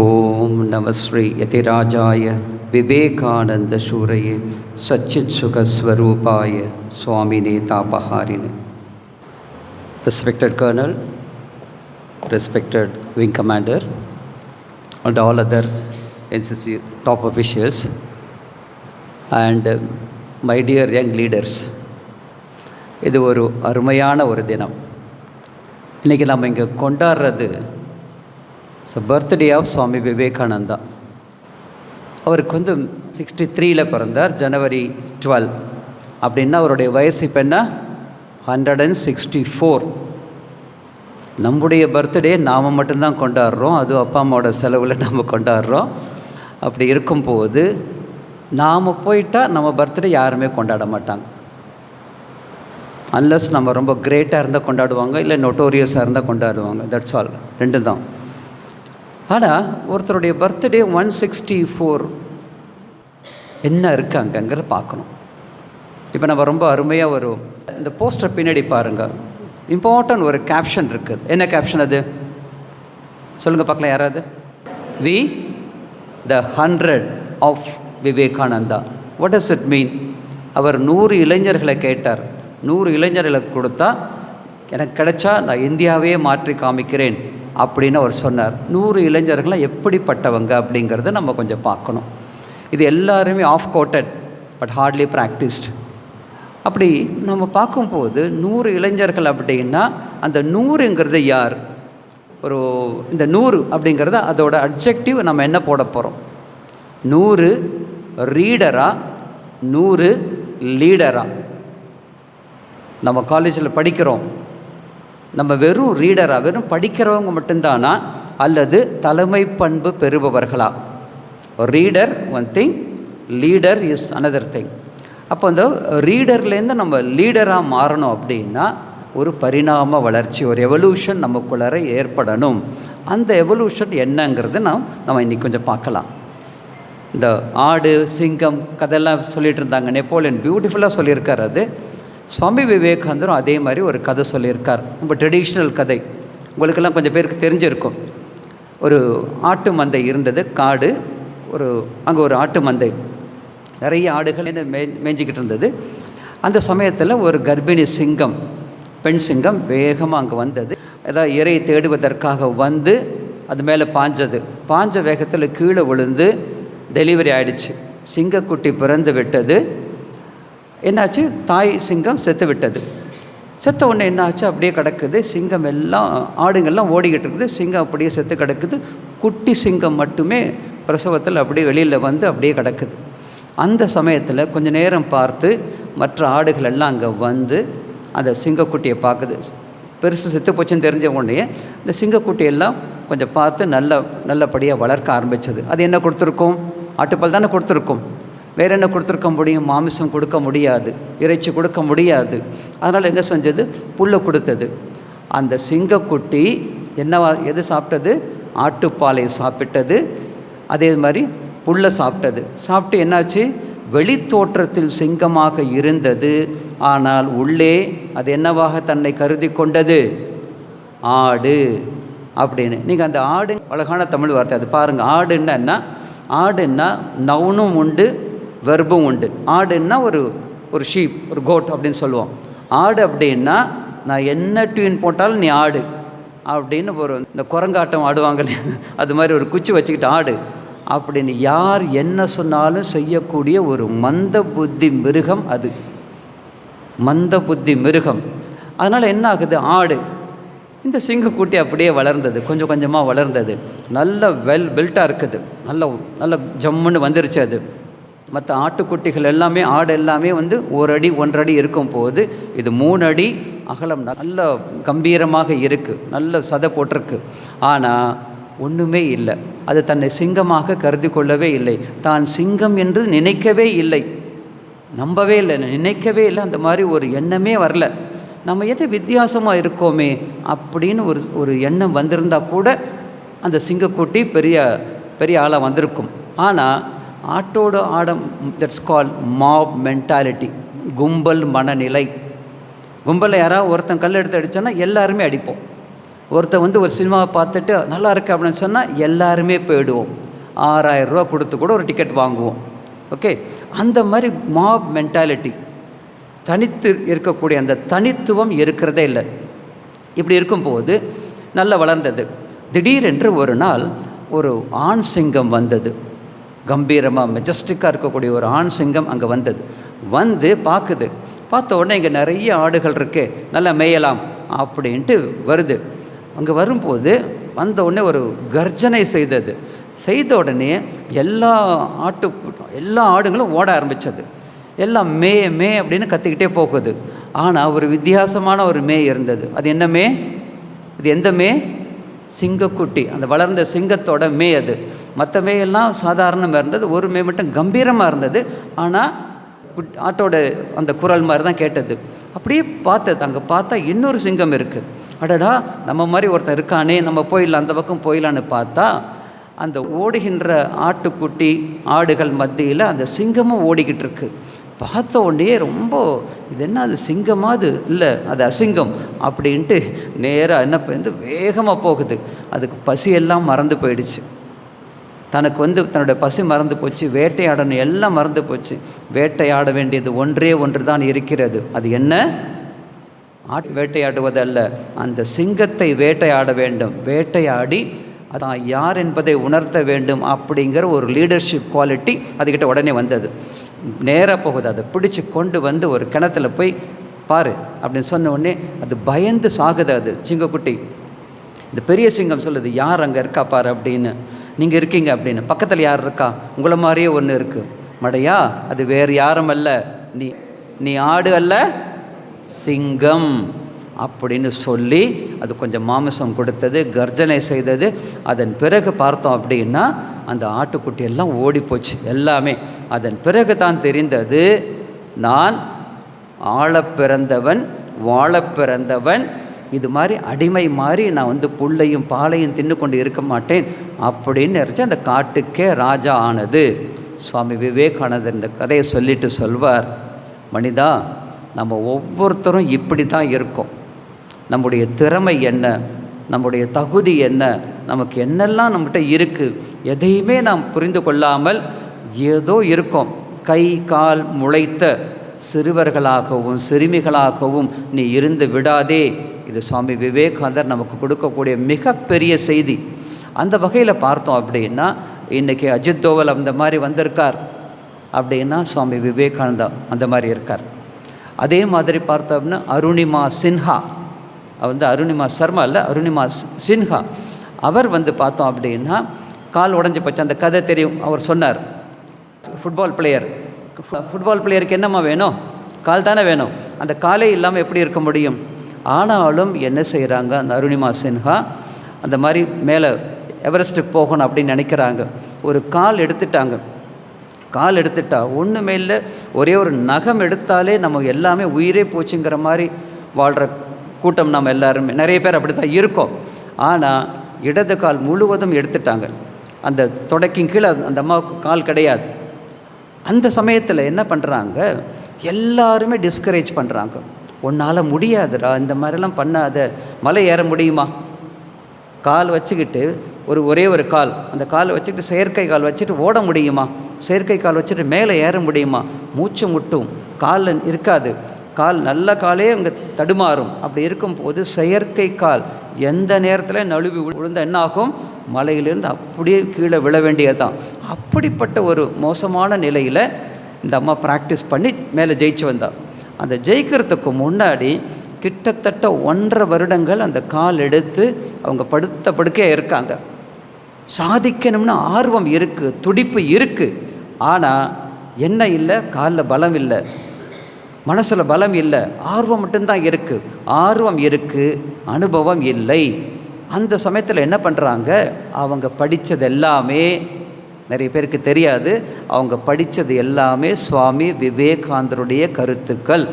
ஓம் நம Sri யதிராஜாய Vivekananda சூரையே சச்சித் சுகஸ்வரூபாய சுவாமினே தாபஹாரினே. Respected Colonel, respected Wing Commander, and all other NCC top officials, and my dear young leaders, இது ஒரு அருமையான ஒரு தினம். இன்றைக்கி நம்ம இங்கே கொண்டாடுறது பர்த்டே ஆஃப் சுவாமி விவேகானந்தா. அவருக்கு 63 பிறந்தார், ஜனவரி 12. அப்படின்னா அவருடைய வயசு இப்போ என்ன, 164. நம்முடைய பர்த்டே நாம் மட்டும்தான் கொண்டாடுறோம், அதுவும் அப்பா அம்மாவோட செலவில் நம்ம கொண்டாடுறோம். அப்படி இருக்கும்போது நாம் போயிட்டால் நம்ம பர்த்டே யாருமே கொண்டாட மாட்டாங்க. அன்லஸ் நம்ம ரொம்ப கிரேட்டாக இருந்தால் கொண்டாடுவாங்க, இல்லை நோட்டோரியஸாக இருந்தால் கொண்டாடுவாங்க. தட்ஸ் ஆல், ரெண்டு தான். ஆனால் ஒருத்தருடைய பர்த்டே 164 என்ன இருக்காங்கங்கிறத பார்க்கணும். இப்போ நம்ம ரொம்ப அருமையாக இந்த போஸ்டர் பின்னாடி பாருங்கள், இம்பார்ட்டன்ட் ஒரு கேப்ஷன் இருக்குது. என்ன கேப்ஷன் அது சொல்லுங்கள் பார்க்கலாம் யாராவது. We the 100 of Vivekananda. What does it mean? அவர் 100 இளைஞர்களை கேட்டார். 100 இளைஞர்களுக்கு கொடுத்தா எனக்கு கிடைச்சா நான் இந்தியாவே மாற்றி காமிக்கிறேன் அப்படின்னு அவர் சொன்னார். 100 இளைஞர்கள்லாம் எப்படிப்பட்டவங்க அப்படிங்கிறத நம்ம கொஞ்சம் பார்க்கணும். இது எல்லாருமே oft quoted but hardly practised. அப்படி நம்ம பார்க்கும்போது 100 இளைஞர்கள் அப்படின்னா அந்த 100ங்கிறது யார்? இந்த 100 அப்படிங்கிறத அதோட அட்ஜெக்டிவ் நம்ம என்ன போட போகிறோம்? 100 ரீடரா, 100 லீடரா? நம்ம காலேஜில் படிக்கிறோம், நம்ம வெறும் ரீடரா, வெறும் படிக்கிறவங்க மட்டும்தானா, அல்லது தலைமை பண்பு பெறுபவர்களா? Reader one thing, leader is another thing. அப்போ அந்த ரீடர்லேருந்து நம்ம லீடராக மாறணும் அப்படின்னா ஒரு பரிணாம வளர்ச்சி, ஒரு எவல்யூஷன் நமக்குள்ளார ஏற்படணும். அந்த எவல்யூஷன் என்னங்கிறது நம்ம இன்றைக்கி கொஞ்சம் பார்க்கலாம். இந்த ஆடு சிங்கம் கதையெல்லாம் சொல்லிகிட்டு இருந்தாங்க, நெப்போலியன் பியூட்டிஃபுல்லாக சொல்லியிருக்கார். அது சுவாமி விவேகானந்தரும் அதே மாதிரி ஒரு கதை சொல்லியிருக்கார். ரொம்ப ட்ரெடிஷ்னல் கதை, உங்களுக்கெல்லாம் கொஞ்சம் பேருக்கு தெரிஞ்சிருக்கும். ஒரு ஆட்டு மந்தை இருந்தது, காடு. அங்கே ஒரு ஆட்டு மந்தை, நிறைய ஆடுகள் மேய்ஞ்சிக்கிட்டு இருந்தது. அந்த சமயத்தில் ஒரு கர்ப்பிணி சிங்கம், பெண் சிங்கம் வேகமாக அங்கே வந்தது. ஏதாவது இறை தேடுவதற்காக வந்து அது மேலே பாஞ்ச வேகத்தில் கீழே விழுந்து டெலிவரி ஆகிடுச்சு. சிங்கக்குட்டி பிறந்து விட்டது. என்னாச்சு, தாய் சிங்கம் செத்து விட்டது. செத்த உடனே என்னாச்சு, அப்படியே கிடக்குது. சிங்கம் எல்லாம், ஆடுங்கள்லாம் ஓடிக்கிட்டு இருக்குது, சிங்கம் அப்படியே செத்து கிடக்குது. குட்டி சிங்கம் மட்டுமே பிரசவத்தில் அப்படியே வெளியில் வந்து அப்படியே கிடக்குது. அந்த சமயத்தில் கொஞ்சம் நேரம் பார்த்து மற்ற ஆடுகள் எல்லாம் அங்கே வந்து அந்த சிங்கக்குட்டியை பார்க்குது. பெருசு செத்து போச்சுன்னு தெரிஞ்ச உடனே இந்த சிங்கக்குட்டியெல்லாம் கொஞ்சம் பார்த்து நல்லபடியாக வளர்க்க ஆரம்பித்தது. அது என்ன கொடுத்துருக்கோம்? ஆட்டுப்பால் தானே கொடுத்துருக்கோம். வேறு என்ன கொடுத்துருக்க முடியும்? மாமிசம் கொடுக்க முடியாது, இறைச்சி கொடுக்க முடியாது. அதனால் என்ன செஞ்சது? புல்லை கொடுத்தது. அந்த சிங்கக்குட்டி எது சாப்பிட்டது? ஆட்டுப்பாலை சாப்பிட்டது. அதே மாதிரி புல்லை சாப்பிட்டது. சாப்பிட்டு என்னாச்சு? வெளி தோற்றத்தில் சிங்கமாக இருந்தது, ஆனால் உள்ளே அது என்னவாக தன்னை கருதி கொண்டது? ஆடு அப்படின்னு. நீங்கள் அந்த ஆடு அழகான தமிழ் வார்த்தை அது பாருங்கள். ஆடுன்னா நவுனும் உண்டு, வெர்பும் உண்டு. ஆடுன்னா ஒரு ஷீப், ஒரு கோட் அப்படின்னு சொல்லுவோம். ஆடு அப்படின்னா நான் என்ன டியூன் போட்டாலும் நீ ஆடு அப்படின்னு இந்த குரங்காட்டம் ஆடுவாங்களே, அது மாதிரி ஒரு குச்சி வச்சுக்கிட்டு ஆடு அப்படின்னு யார் என்ன சொன்னாலும் செய்யக்கூடிய ஒரு மந்த புத்தி மிருகம். அது மந்த புத்தி மிருகம். அதனால் என்ன ஆகுது? ஆடு. இந்த சிங்கக்குட்டி அப்படியே வளர்ந்தது, கொஞ்சம் கொஞ்சமாக வளர்ந்தது. நல்ல பெல்ட்டாக இருக்குது, நல்ல ஜம்முன்னு வந்துருச்சு. அது மற்ற ஆட்டுக்குட்டிகள் எல்லாமே, ஆடு எல்லாமே 1 அடி 1.5 அடி இருக்கும் போது இது 3 அடி அகலம், நல்ல கம்பீரமாக இருக்குது, நல்ல சதை போட்டிருக்கு. ஆனால் ஒன்றுமே இல்லை. அது தன்னை சிங்கமாக கருதி கொள்ளவே இல்லை, தான் சிங்கம் என்று நினைக்கவே இல்லை, நம்பவே இல்லை, நினைக்கவே இல்லை. அந்த மாதிரி ஒரு எண்ணமே வரல. நம்ம எது வித்தியாசமாக இருக்கோமே அப்படின்னு ஒரு எண்ணம் வந்திருந்தால் கூட அந்த சிங்கக்குட்டி பெரிய ஆளாக வந்திருக்கும். ஆனால் ஆட்டோட ஆடம், தட்ஸ் கால் மாப் மென்டாலிட்டி, கும்பல் மனநிலை. கும்பலில் யாராவது ஒருத்தன் கல் எடுத்து அடித்தோன்னா எல்லாருமே அடிப்போம். ஒருத்தர் ஒரு சினிமாவை பார்த்துட்டு நல்லா இருக்கு அப்படின்னு சொன்னால் எல்லாருமே போயிடுவோம். 6000 ரூபா கொடுத்து கூட ஒரு டிக்கெட் வாங்குவோம். ஓகே, அந்த மாதிரி மாப் மென்டாலிட்டி, தனித்து இருக்கக்கூடிய அந்த தனித்துவம் இருக்கிறதே இல்லை. இப்படி இருக்கும்போது நல்லா வளர்ந்தது. திடீரென்று ஒரு நாள் ஒரு ஆண் சிங்கம் வந்தது. கம்பீரமாக மெஜஸ்டிக்காக இருக்கக்கூடிய ஒரு ஆண் சிங்கம் அங்கே வந்து பார்க்குது. பார்த்த உடனே இங்கே நிறைய ஆடுகள் இருக்கு, நல்லா மேயலாம் அப்படின்ட்டு வருது. அங்கே வரும்போது வந்த உடனே ஒரு கர்ஜனை செய்த உடனே எல்லா ஆடுகளும் ஓட ஆரம்பித்தது. எல்லாம் மே அப்படின்னு கத்திக்கிட்டே போகுது. ஆனால் ஒரு வித்தியாசமான ஒரு மே இருந்தது. அது என்ன மே? இது எந்த மே? சிங்கக்குட்டி, அந்த வளர்ந்த சிங்கத்தோட மே அது. மற்ற மேயெல்லாம் சாதாரணமாக இருந்தது, ஒரு மே மட்டும் கம்பீரமாக இருந்தது. ஆனால் ஆட்டோட அந்த குரல் மாதிரி தான் கேட்டது. அப்படியே பார்த்தது, அங்கே பார்த்தா இன்னொரு சிங்கம் இருக்குது. அடடா, நம்ம மாதிரி ஒருத்தன் இருக்கானே, நம்ம போயிடலாம், அந்த பக்கம் போயிடலான்னு பார்த்தா அந்த ஓடுகின்ற ஆட்டுக்குட்டி ஆடுகள் மத்தியில் அந்த சிங்கமும் ஓடிக்கிட்டு இருக்கு. பார்த்த உடனே ரொம்ப, இது என்ன, அது சிங்கமா? அது இல்லை, அது அசிங்கம் அப்படின்ட்டு நேராக என்ன பண்ணி வேகமாக போகுது. அதுக்கு பசியெல்லாம் மறந்து போயிடுச்சு. தனக்கு தன்னுடைய பசி மறந்து போச்சு, வேட்டையாடணும் எல்லாம் மறந்து போச்சு. வேட்டையாட வேண்டியது ஒன்றே தான் இருக்கிறது. அது என்ன? வேட்டையாடுவதல்ல, அந்த சிங்கத்தை வேட்டையாட வேண்டும். வேட்டையாடி அதான் யார் என்பதை உணர்த்த வேண்டும் அப்படிங்கிற ஒரு லீடர்ஷிப் குவாலிட்டி அதுக்கிட்ட உடனே வந்தது. நேராக போகுது, அதை பிடிச்சி கொண்டு ஒரு கிணத்துல போய் பாரு அப்படின்னு சொன்ன உடனே அது பயந்து சாகுது. அது சிங்கக்குட்டி. இந்த பெரிய சிங்கம் சொல்லுது, யார் அங்கே இருக்கா பாரு அப்படின்னு. நீங்கள் இருக்கீங்க அப்படின்னு. பக்கத்தில் யார் இருக்கா? உங்களை மாதிரியே ஒன்று இருக்குது. மடையா, அது வேறு யாரும் அல்ல, நீ ஆடு அல்ல, சிங்கம் அப்படின்னு சொல்லி அது கொஞ்சம் மாமிசம் கொடுத்தது, கர்ஜனை செய்தது. அதன் பிறகு பார்த்தோம் அப்படின்னா அந்த ஆட்டுக்குட்டி எல்லாம் ஓடி போச்சு எல்லாமே. அதன் பிறகு தான் தெரிந்தது, நான் ஆளப் பிறந்தவன், வாழப் பிறந்தவன். இது மாதிரி அடிமை மாதிரி நான் புல்லையும் பாலையும் தின்னு கொண்டு இருக்க மாட்டேன் அப்படின்னு நினச்சி அந்த காட்டுக்கே ராஜா ஆனது. சுவாமி விவேகானந்தர் இந்த கதையை சொல்லிட்டு சொல்வார், மனிதா, நம்ம ஒவ்வொருத்தரும் இப்படி தான் இருக்கோம். நம்முடைய திறமை என்ன, நம்முடைய தகுதி என்ன, நமக்கு என்னெல்லாம் நம்மகிட்ட இருக்குது, எதையுமே நாம் புரிந்து கொள்ளாமல் ஏதோ இருக்கோம். கை கால் முளைத்த சிறுவர்களாகவும் சிறுமிகளாகவும் நீ இருந்து விடாதே. இது சுவாமி விவேகானந்தர் நமக்கு கொடுக்கக்கூடிய மிகப்பெரிய செய்தி. அந்த வகையில் பார்த்தோம் அப்படின்னா இன்றைக்கி அஜித் தோவல் அந்த மாதிரி வந்திருக்கார் அப்படின்னா சுவாமி விவேகானந்தா அந்த மாதிரி இருக்கார். அதே மாதிரி பார்த்தோம்னா அருணிமா சின்ஹா, அருணிமா சர்மா இல்லை, அருணிமா சின்ஹா, அவர் பார்த்தோம் அப்படின்னா கால் உடஞ்சி போச்சு. அந்த கதை தெரியும். அவர் சொன்னார், ஃபுட்பால் பிளேயருக்கு என்னம்மா வேணும்? கால் தானே வேணும். அந்த காலே இல்லாமல் எப்படி இருக்க முடியும்? ஆனாலும் என்ன செய்கிறாங்க, அந்த அருணிமா சின்ஹா அந்த மாதிரி மேலே எவரெஸ்ட்டுக்கு போகணும் அப்படின்னு நினைக்கிறாங்க. ஒரு கால் எடுத்துட்டா ஒன்றுமே இல்லை, ஒரே ஒரு நகம் எடுத்தாலே நம்ம எல்லாமே உயிரே போச்சுங்கிற மாதிரி வாழ்கிற கூட்டம் நம்ம எல்லாருமே, நிறைய பேர் அப்படி தான் இருக்கோம். ஆனால் இடது கால் முழுவதும் எடுத்துட்டாங்க. அந்த தொடக்கின் கீழே அந்த அம்மாவுக்கு கால் கிடையாது. அந்த சமயத்தில் என்ன பண்ணுறாங்க, எல்லாருமே டிஸ்கரேஜ் பண்ணுறாங்க. உன்னால் முடியாதுடா, இந்த மாதிரிலாம் பண்ணாத, மலை ஏற முடியுமா? கால் வச்சுக்கிட்டு ஒரே ஒரு கால், அந்த காலை வச்சுக்கிட்டு செயற்கை கால் வச்சுட்டு ஓட முடியுமா? செயற்கை கால் வச்சுட்டு மேலே ஏற முடியுமா? மூச்சு முட்டும், கால் இருக்காது, கால் நல்ல காலே அங்கே தடுமாறும். அப்படி இருக்கும்போது செயற்கை கால் எந்த நேரத்தில் நழுவி விழுந்த என்ன ஆகும்? மலையிலிருந்து அப்படியே கீழே விழ வேண்டியதுதான். அப்படிப்பட்ட ஒரு மோசமான நிலையில் இந்த அம்மா ப்ராக்டிஸ் பண்ணி மேலே ஜெயிச்சு வந்தாள். அந்த ஜெயிக்கிறதுக்கு முன்னாடி கிட்டத்தட்ட 1.5 வருடங்கள் அந்த கால் எடுத்து அவங்க படுக்கையாக இருக்காங்க. சாதிக்கணும்னு ஆர்வம் இருக்குது, துடிப்பு இருக்குது. ஆனால் என்ன இல்லை, காலில் பலம் இல்லை, மனசில் பலம் இல்லை, ஆர்வம் மட்டும்தான் இருக்குது. ஆர்வம் இருக்குது, அனுபவம் இல்லை. அந்த சமயத்தில் என்ன பண்ணுறாங்க, அவங்க படித்தது எல்லாமே நிறைய பேருக்கு தெரியாது. அவங்க படித்தது எல்லாமே சுவாமி விவேகானந்தருடைய கருத்துக்கள்.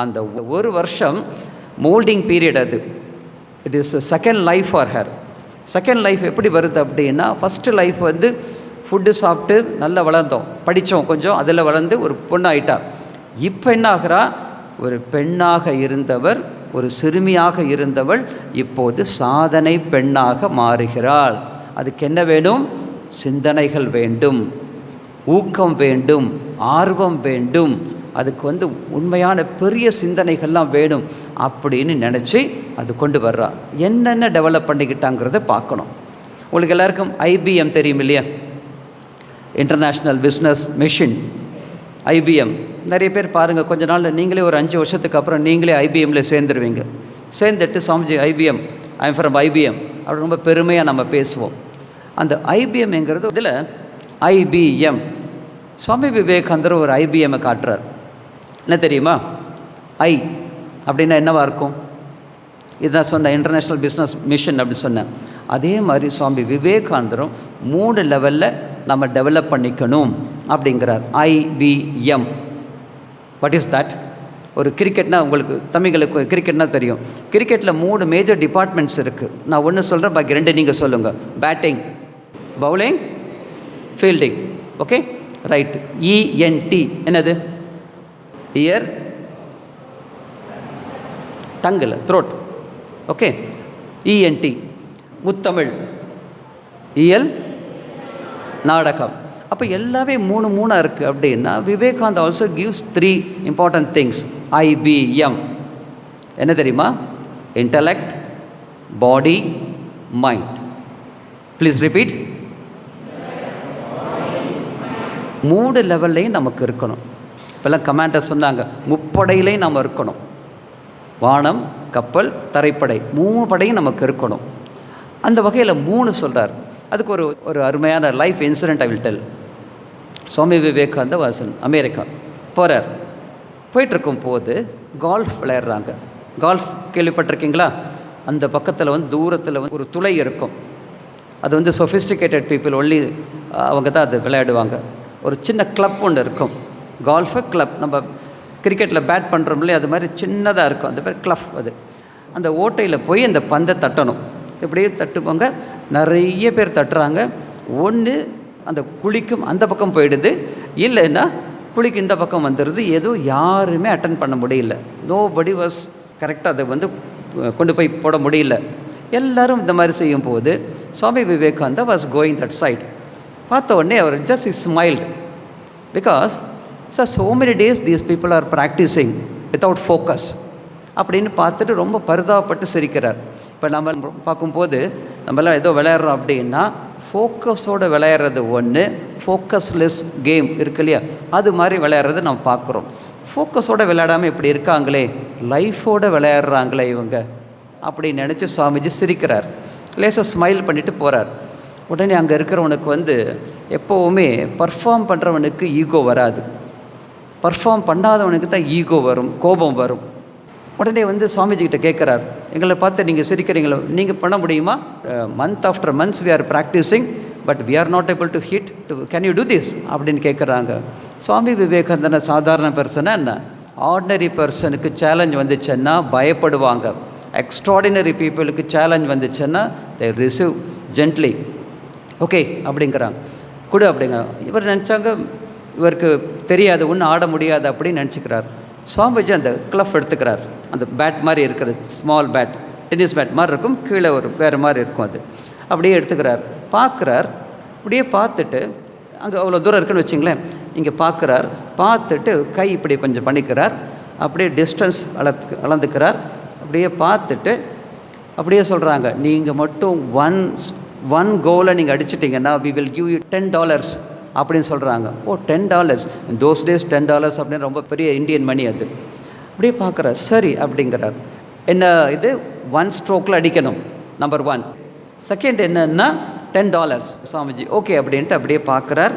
அந்த ஒரு வருஷம் மோல்டிங் பீரியட், அது it is second life for her. Second life எப்படி வருது அப்படின்னா, ஃபஸ்ட்டு லைஃப் ஃபுட்டு சாப்பிட்டு நல்லா வளர்ந்தோம், படித்தோம் கொஞ்சம், அதில் வளர்ந்து ஒரு பொண்ணாயிட்டா. இப்போ என்ன ஆகிறா, ஒரு பெண்ணாக இருந்தவர் ஒரு சிறுமியாக இருந்தவள் இப்போது சாதனை பெண்ணாக மாறுகிறாள். அதுக்கு என்ன வேணும்? சிந்தனைகள் வேண்டும், ஊக்கம் வேண்டும், ஆர்வம் வேண்டும். அதுக்கு உண்மையான பெரிய சிந்தனைகள்லாம் வேணும் அப்படின்னு நினச்சி அது கொண்டு வர்றா. என்னென்ன டெவலப் பண்ணிக்கிட்டாங்கிறத பார்க்கணும். உங்களுக்கு எல்லாருக்கும் IBM தெரியும் இல்லையா? International business machine, IBM. நிறைய பேர் பாருங்கள், கொஞ்ச நாள் நீங்களே ஒரு 5 வருஷத்துக்கு அப்புறம் நீங்களே IBMல சேர்ந்துருவீங்க. சேர்ந்துட்டு Swamiji IBM, I'm from IBM அப்படி ரொம்ப பெருமையாக நம்ம பேசுவோம். அந்த IBMங்கிறது இதில் IBM, சுவாமி விவேகானந்தர் ஒரு IBMை காட்டுறார். என்ன தெரியுமா? ஐ அப்படின்னா என்னவாக இருக்கும்? இதுதான் சொன்னேன், இன்டர்நேஷ்னல் பிஸ்னஸ் மிஷன் அப்படி சொன்னேன். அதே மாதிரி சுவாமி விவேகானந்தரும் 3 லெவலில் நம்ம டெவலப் பண்ணிக்கணும் அப்படிங்கிறார். IBM. What is that? ஒரு கிரிக்கெட்னா, உங்களுக்கு தமிழ்களுக்கு கிரிக்கெட்னா தெரியும். கிரிக்கெட்டில் 3 மேஜர் டிபார்ட்மெண்ட்ஸ் இருக்குது. நான் ஒன்று சொல்கிறேன், பாக்கி 2 நீங்கள் சொல்லுங்கள். Batting, bowling, fielding. Okay, right. ENT என்னது? Ear, tongue, throat. Okay, ENT. முத்தமிழ், இயல், நாடகம். அப்போ எல்லாமே 3 இருக்குது அப்படின்னா Vivekananda also gives 3 important things. IBM என்ன தெரியுமா? Intellect, body, mind. Please repeat. 3 லெவல்லையும் நமக்கு இருக்கணும். இப்போல்லாம் கமாண்டர் சொன்னாங்க, முப்படையிலையும் நம்ம இருக்கணும். வானம், கப்பல், தரைப்படை, 3 படையும் நமக்கு இருக்கணும். அந்த வகையில் 3 சொல்கிறார். அதுக்கு ஒரு அருமையான life incident I will tell. Swami Vivekananda வாசன் அமெரிக்கா போகிறார். போயிட்டுருக்கும் போது கால்ஃப் விளையாடுறாங்க. கால்ஃப் கேள்விப்பட்டிருக்கீங்களா? அந்த பக்கத்தில் தூரத்தில் ஒரு துளை இருக்கும். அது சொஃபிஸ்டிகேட்டட் பீப்புள் ஒன்லி, அவங்க தான் அது விளையாடுவாங்க. ஒரு சின்ன கிளப் ஒன்று இருக்கும், கால்ஃபு கிளப். நம்ம கிரிக்கெட்டில் பேட் பண்ணுறோம்லே அது மாதிரி சின்னதாக இருக்கும், அந்த பேர் கிளப். அது அந்த ஓட்டையில் போய் அந்த பந்தை தட்டணும். இப்படியே தட்டுப்பாங்க, நிறைய பேர் தட்டுறாங்க. ஒன்று அந்த குழிக்கும் அந்த பக்கம் போயிடுது, இல்லைன்னா குழிக்கு இந்த பக்கம் வந்துடுது. ஏதோ யாருமே அட்டன் பண்ண முடியல. நோபடி வாஸ் கரெக்டாக அதை கொண்டு போய் போட முடியல. எல்லோரும் இந்த மாதிரி செய்யும் போது Swami Vivekananda was going that side. பார்த்த உடனே அவர் just smiled. Because so many days these people are practicing without focus அப்படின்னு பார்த்துட்டு ரொம்ப பரிதாபப்பட்டு சிரிக்கிறார். இப்போ நம்ம பார்க்கும்போது நம்மளாம் ஏதோ விளையாடுறோம் அப்படின்னா ஃபோக்கஸோடு விளையாடுறது ஒன்று, ஃபோக்கஸ்லெஸ் கேம் இருக்கு இல்லையா, அது மாதிரி விளையாடுறது நம்ம பார்க்குறோம். ஃபோக்கஸோடு விளையாடாமல் இப்படி இருக்காங்களே, லைஃபோடு விளையாடுறாங்களே இவங்க அப்படின்னு நினச்சி சுவாமிஜி சிரிக்கிறார். லேசாக ஸ்மைல் பண்ணிவிட்டு போகிறார். உடனே அங்கே இருக்கிறவனுக்கு எப்போவுமே பர்ஃபார்ம் பண்ணுறவனுக்கு ஈகோ வராது, பர்ஃபார்ம் பண்ணாதவனுக்கு தான் ஈகோ வரும், கோபம் வரும். உடனே சுவாமிஜிக்கிட்ட கேட்குறார், எங்களை பார்த்து நீங்கள் சிரிக்கிறீங்களோ, நீங்கள் பண்ண முடியுமா? Month after months we are practising but we are not able to hit to can you do this அப்படின்னு கேட்குறாங்க. சுவாமி விவேகானந்தன சாதாரண பர்சனாக என்ன, ஆர்டினரி பர்சனுக்கு சேலஞ்ச் வந்துச்சுன்னா பயப்படுவாங்க. எக்ஸ்ட்ராடினரி பீப்புளுக்கு சேலஞ்ச் வந்துச்சுன்னா தே ரிசீவ் ஜென்ட்லி. ஓகே அப்படிங்கிறாங்க, கொடு அப்படிங்க. இவர் நினச்சாங்க இவருக்கு தெரியாது, ஒன்றும் ஆட முடியாது அப்படின்னு நினச்சிக்கிறார். சுவாமிஜி அந்த கிளப் எடுத்துக்கிறார். அந்த பேட் மாதிரி இருக்கிறது, ஸ்மால் பேட், டென்னிஸ் பேட் மாதிரி இருக்கும், கீழே ஒரு வேறு மாதிரி இருக்கும். அது அப்படியே எடுத்துக்கிறார். பார்க்குறார். அப்படியே பார்த்துட்டு அங்கே அவ்வளோ தூரம் இருக்குன்னு வச்சிங்களேன், இங்கே பார்க்குறார். பார்த்துட்டு கை இப்படி கொஞ்சம் பண்ணிக்கிறார். அப்படியே டிஸ்டன்ஸ் அளந்துக்கிறார். அப்படியே பார்த்துட்டு அப்படியே சொல்கிறாங்க, நீங்கள் மட்டும் ஒன் கோலை நீங்கள் அடிச்சிட்டிங்கன்னா we will give you $10 அப்படின்னு சொல்கிறாங்க. ஓ, $10 தோஸ் டேஸ் $10 அப்படின்னு ரொம்ப பெரிய இந்தியன் மணி அது. அப்படியே பார்க்குறார். சரி அப்படிங்கிறார். என்ன இது, 1 ஸ்ட்ரோக்கில் அடிக்கணும், நம்பர் 1. செகண்ட் என்னன்னா $10. சுவாமிஜி ஓகே அப்படின்ட்டு அப்படியே பார்க்குறார்.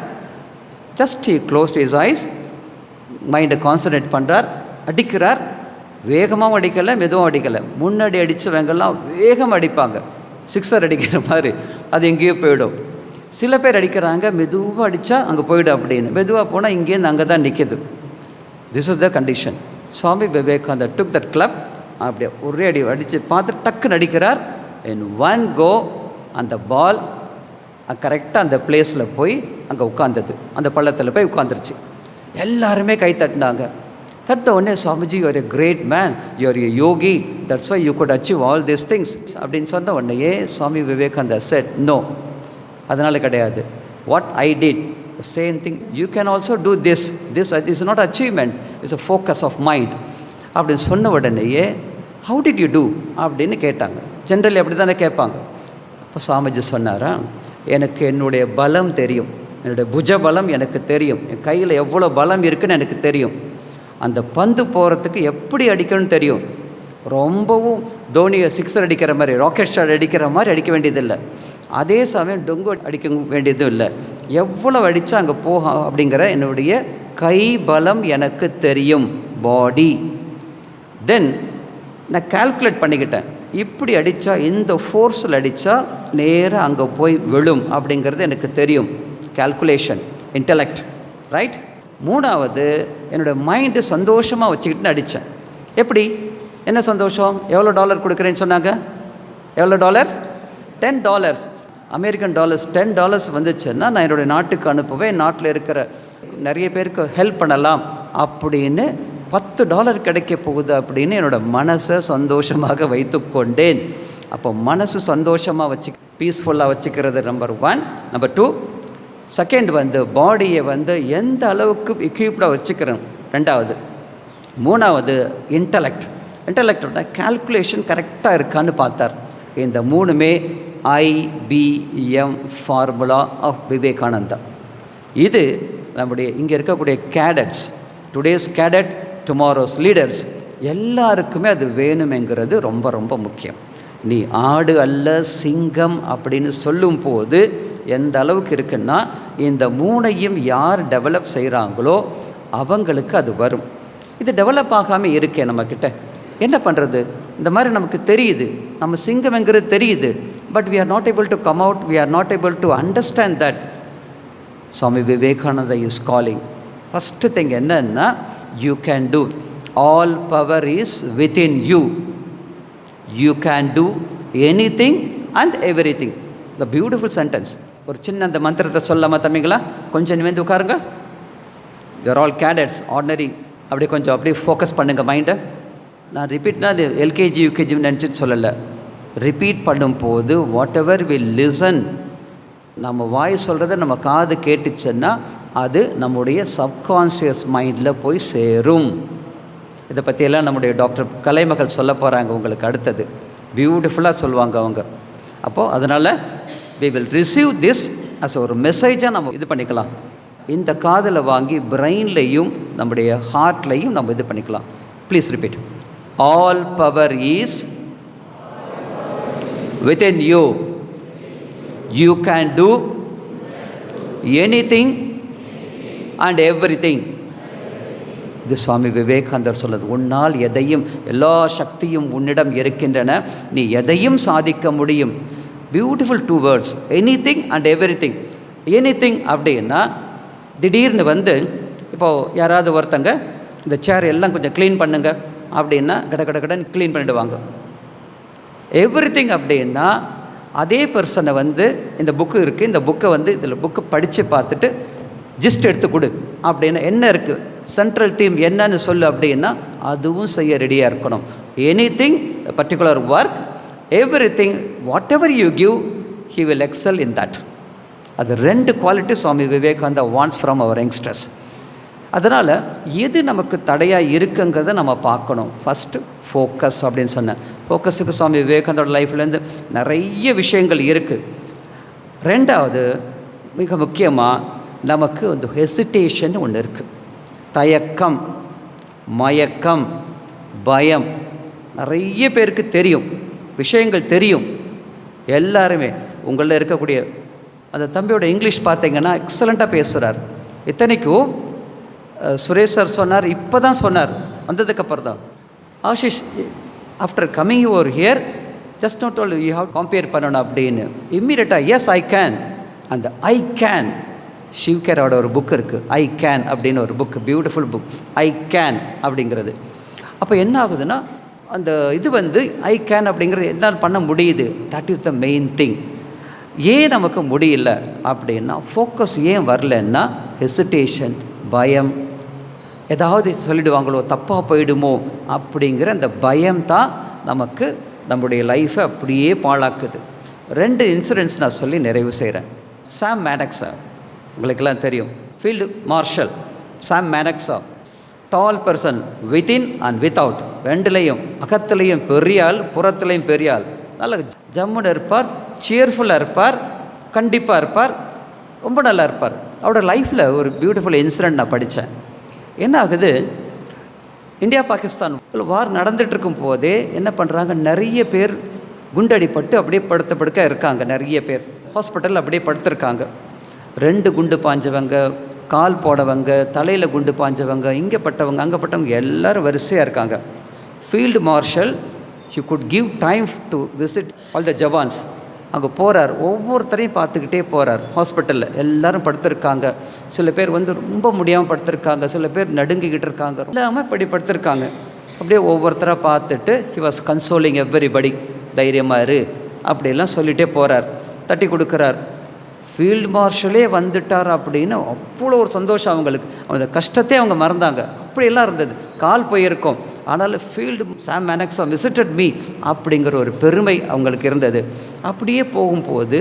Just he closed his eyes, மைண்டை கான்சன்ட்ரேட் பண்ணுறார். அடிக்கிறார். வேகமாகவும் அடிக்கலை, மெதுவாகவும் அடிக்கலை. முன்னாடி அடித்தவங்கெல்லாம் வேகமாக அடிப்பாங்க, சிக்ஸர் அடிக்கிற மாதிரி, அது எங்கேயோ போயிடும். சில பேர் அடிக்கிறாங்க, மெதுவாக அடித்தா அங்கே போயிடும் அப்படின்னு. மெதுவாக போனால் இங்கேருந்து அங்கே தான் நிற்கிது. This is the condition. Swami விவேகானந்தர் டுக் தட் கிளப், அப்படியே ஒரே அடி அடித்து பார்த்து டக்குன்னு அடிக்கிறார். இன் 1 கோ அந்த பால் கரெக்டாக அந்த பிளேஸில் போய் அங்கே உட்காந்தது, அந்த பள்ளத்தில் போய் உட்காந்துருச்சு. எல்லாருமே கை தட்டினாங்க. தட் உடனே Swamiji you are a great man, you are a yogi, that's why you could achieve all these things அப்படின்னு சொன்ன உடனேயே சுவாமி விவேகானந்தா செட் நோ, அதனால் கிடையாது. What I did same thing you can also do this is not achievement, it's a focus of mind அப்படின்னு சொன்ன உடனேயே how did you two அப்படின்னு கேட்டாங்க. ஜென்ரலி அப்படி தானே கேட்பாங்க. அப்போ சுவாமிஜி சொன்னாரா, எனக்கு என்னுடைய பலம் தெரியும், என்னுடைய புஜ பலம் எனக்கு தெரியும், என் கையில் எவ்வளோ பலம் இருக்குன்னு எனக்கு தெரியும், அந்த பந்து போகிறதுக்கு எப்படி அடிக்கணும்னு தெரியும். ரொம்பவும் தோனியை சிக்ஸர் அடிக்கிற மாதிரி, ராக்கெட் ஷாட் அடிக்கிற மாதிரி அடிக்க வேண்டியதில்லை, அதே சமயம் டொங்கு அடிக்க வேண்டியதும் இல்லை, எவ்வளோ அடித்தா அங்கே போகும் அப்படிங்கிற என்னுடைய கை பலம் எனக்கு தெரியும், பாடி. தென் நான் கால்குலேட் பண்ணிக்கிட்டேன், இப்படி அடித்தா இந்த ஃபோர்ஸில் அடித்தா நேராக அங்கே போய் விழும் அப்படிங்கிறது எனக்கு தெரியும். Calculation, intellect, right. மூணாவது என்னோடய மைண்டு சந்தோஷமாக வச்சுக்கிட்டு அடித்தேன். எப்படி, என்ன சந்தோஷம்? எவ்வளோ டாலர் கொடுக்குறேன்னு சொன்னாங்க? எவ்வளோ டாலர்ஸ்? $10. அமெரிக்கன் டாலர்ஸ் $10 வந்துச்சுன்னா நான் என்னுடைய நாட்டுக்கு அனுப்புவேன், நாட்டில் இருக்கிற நிறைய பேருக்கு ஹெல்ப் பண்ணலாம் அப்படின்னு $10 கிடைக்க போகுது அப்படின்னு என்னோடய மனசை சந்தோஷமாக வைத்து கொண்டேன். அப்போ மனசு சந்தோஷமாக வச்சு பீஸ்ஃபுல்லாக வச்சுக்கிறது நம்பர் 1. நம்பர் 2, செகண்ட் பாடியை எந்த அளவுக்கு எக்யூப்டாக வச்சுக்கிறேன், 2வது. 3வது இன்டலெக்டோட கால்குலேஷன் கரெக்டாக இருக்கான்னு பார்த்தார். இந்த 3மே IBM ஃபார்முலா ஆஃப் விவேகானந்தா. இது நம்முடைய இங்கே இருக்கக்கூடிய cadets, today's cadet, tomorrow's leaders எல்லாருக்குமே அது வேணுமெங்கிறது ரொம்ப ரொம்ப முக்கியம். நீ ஆடு அல்ல சிங்கம் அப்படின்னு சொல்லும் போது எந்த அளவுக்கு இருக்குன்னா, இந்த 3ஐயும் யார் டெவலப் செய்கிறாங்களோ அவங்களுக்கு அது வரும். இது டெவலப் ஆகாமல் இருக்கே நம்மக்கிட்ட, என்ன பண்ணுறது? இந்த மாதிரி நமக்கு தெரியுது, நம்ம சிங்கம்ங்கிறது தெரியுது, but we are not able to come out, we are not able to understand that. Swami Vivekananda is calling. First thing என்னன்னா, you can do, all power is within you, you can do anything and everything. The beautiful sentence. ஒரு சின்ன அந்த மந்திரத்தை சொல்லாமா தம்பிங்களா? கொஞ்சம் நிமிர்ந்து உட்காருங்க. You are all cadets, ordinary. அப்படி கொஞ்சம் அப்படியே ஃபோக்கஸ் பண்ணுங்கள் மைண்டை. நான் ரிப்பீட்னா எல்கேஜி யூகேஜி நினச்சிட்டு சொல்லலை. ரிப்பீட் பண்ணும்போது வாட் எவர் வில் லிசன், நம்ம வாய் சொல்கிறத நம்ம காது கேட்டுச்சுன்னா அது நம்முடைய சப்கான்ஷியஸ் மைண்டில் போய் சேரும். இதை பற்றியெல்லாம் நம்முடைய டாக்டர் கலைமகள் சொல்ல போகிறாங்க உங்களுக்கு அடுத்தது, பியூட்டிஃபுல்லாக சொல்லுவாங்க அவங்க. அப்போது அதனால் we will receive this as ஒரு மெசேஜாக நம்ம இது பண்ணிக்கலாம். இந்த காதில் வாங்கி பிரெயின்லையும் நம்முடைய ஹார்ட்லையும் நம்ம இது பண்ணிக்கலாம். Please repeat. All power is within you. You can do anything and everything. இது சுவாமி விவேகானந்தர் சொல்லுது. உன்னால் எதையும், எல்லா சக்தியும் உன்னிடம் இருக்கின்றன, நீ எதையும் சாதிக்க முடியும். Beautiful 2 words, anything and everything. Anything அப்படின்னா திடீர்னு இப்போது யாராவது ஒருத்தங்க இந்த சேர் எல்லாம் கொஞ்சம் க்ளீன் பண்ணுங்க அப்படின்னா கடன்னு க்ளீன் பண்ணிவிடுவாங்க. எவ்ரிதிங் அப்படின்னா அதே பர்சனை இந்த புக்கு இருக்குது, இந்த புக்கை இதில் புக்கு படித்து பார்த்துட்டு ஜிஸ்ட் எடுத்து கொடு அப்படின்னா, என்ன இருக்குது சென்ட்ரல் தீம் என்னன்னு சொல்லு அப்படின்னா அதுவும் செய்ய ரெடியாக இருக்கணும். Anything particular work, everything, whatever you give he will excel in that. அது 2 quality Swami Vivekananda wants from our youngsters. அதனால் எது நமக்கு தடையாக இருக்குங்கிறத நம்ம பார்க்கணும். ஃபஸ்ட்டு ஃபோக்கஸ் அப்படின்னு சொன்னேன். ஃபோக்கஸுக்கு சுவாமி விவேகானந்தோட லைஃப்லேருந்து நிறைய விஷயங்கள் இருக்குது. 2வது மிக முக்கியமாக நமக்கு ஹெசிடேஷன் ஒன்று இருக்குது. தயக்கம், மயக்கம், பயம். நிறைய பேருக்கு தெரியும், விஷயங்கள் தெரியும். எல்லாருமே உங்களில் இருக்கக்கூடிய அந்த தம்பியோட இங்கிலீஷ் பார்த்தீங்கன்னா எக்ஸலண்ட்டாக பேசுகிறார். இத்தனைக்கும் சுரேஷ் சார் சொன்னார், இப்போ தான் சொன்னார், வந்ததுக்கப்புறம் தான். Ashish after coming over here just not all you have compare பண்ணணும் அப்படின்னு இம்மீடியட்டாக எஸ் ஐ கேன். அந்த ஐ கேன், ஷிவ்கேரோட ஒரு புக் இருக்குது, ஐ கேன் அப்படின்னு ஒரு book, beautiful book, I can அப்படிங்கிறது. அப்போ என்ன ஆகுதுன்னா அந்த இது ஐ கேன் அப்படிங்கிறது என்னால் பண்ண முடியுது. That is the main thing. ஏன் நமக்கு முடியல அப்படின்னா, ஃபோக்கஸ் ஏன் வரலன்னா ஹெசிடேஷன், பயம், ஏதாவது சொல்லிடுவாங்களோ, தப்பாக போயிடுமோ அப்படிங்கிற அந்த பயம்தான் நமக்கு நம்முடைய லைஃப்பை அப்படியே பாழாக்குது. 2 இன்சிடென்ட்ஸ் நான் சொல்லி நிறைவு செய்கிறேன். சாம் மேனக்ஸா உங்களுக்கெல்லாம் தெரியும், field marshal Sam Manekshaw. Tall person, within and without, ரெண்டுலேயும், அகத்துலேயும் பெரிய ஆள், புறத்துலேயும் பெரிய ஆள். நல்ல ஜம்முன்னு இருப்பார், சியர்ஃபுல்லாக இருப்பார், கண்டிப்பாக இருப்பார், ரொம்ப நல்லா இருப்பார். அவரோட லைஃப்பில் ஒரு பியூட்டிஃபுல் இன்சிடெண்ட் நான் படித்தேன். என்ன ஆகுது, இந்தியா பாகிஸ்தான் வார் நடந்துகிட்ருக்கும் போதே என்ன பண்ணுறாங்க, நிறைய பேர் குண்டடிப்பட்டு அப்படியே படுக்க இருக்காங்க. நிறைய பேர் ஹாஸ்பிட்டலில் அப்படியே படுத்திருக்காங்க. 2 குண்டு பாஞ்சவங்க, கால் போடவங்க, தலையில் குண்டு பாஞ்சவங்க, இங்கே பட்டவங்க, அங்கே பட்டவங்க, எல்லோரும் வரிசையாக இருக்காங்க. Field marshal you could give time to visit all the jawans. அங்கே போகிறார், ஒவ்வொருத்தரையும் பார்த்துக்கிட்டே போகிறார். ஹாஸ்பிட்டலில் எல்லோரும் படுத்திருக்காங்க. சில பேர் ரொம்ப முடியாமல் படுத்திருக்காங்க, சில பேர் நடுங்கிக்கிட்டு இருக்காங்க, எல்லாமே இப்படி படுத்திருக்காங்க. அப்படியே ஒவ்வொருத்தராக பார்த்துட்டு ஹி வாஸ் கன்சோலிங் எவ்ரிபடி, தைரியமாக இரு அப்படிலாம் சொல்லிகிட்டே போகிறார், தட்டி கொடுக்குறார். ஃபீல்டு மார்ஷலே வந்துட்டார் அப்படின்னு அவ்வளோ ஒரு சந்தோஷம் அவங்களுக்கு. அந்த கஷ்டத்தையே அவங்க மறந்தாங்க. அப்படியெல்லாம் இருந்தது. கால் போயிருக்கோம், ஆனாலும் ஃபீல்டு சாம் மேனக்ஸா விசிட்டட் மீ அப்படிங்கிற ஒரு பெருமை அவங்களுக்கு இருந்தது. அப்படியே போகும்போது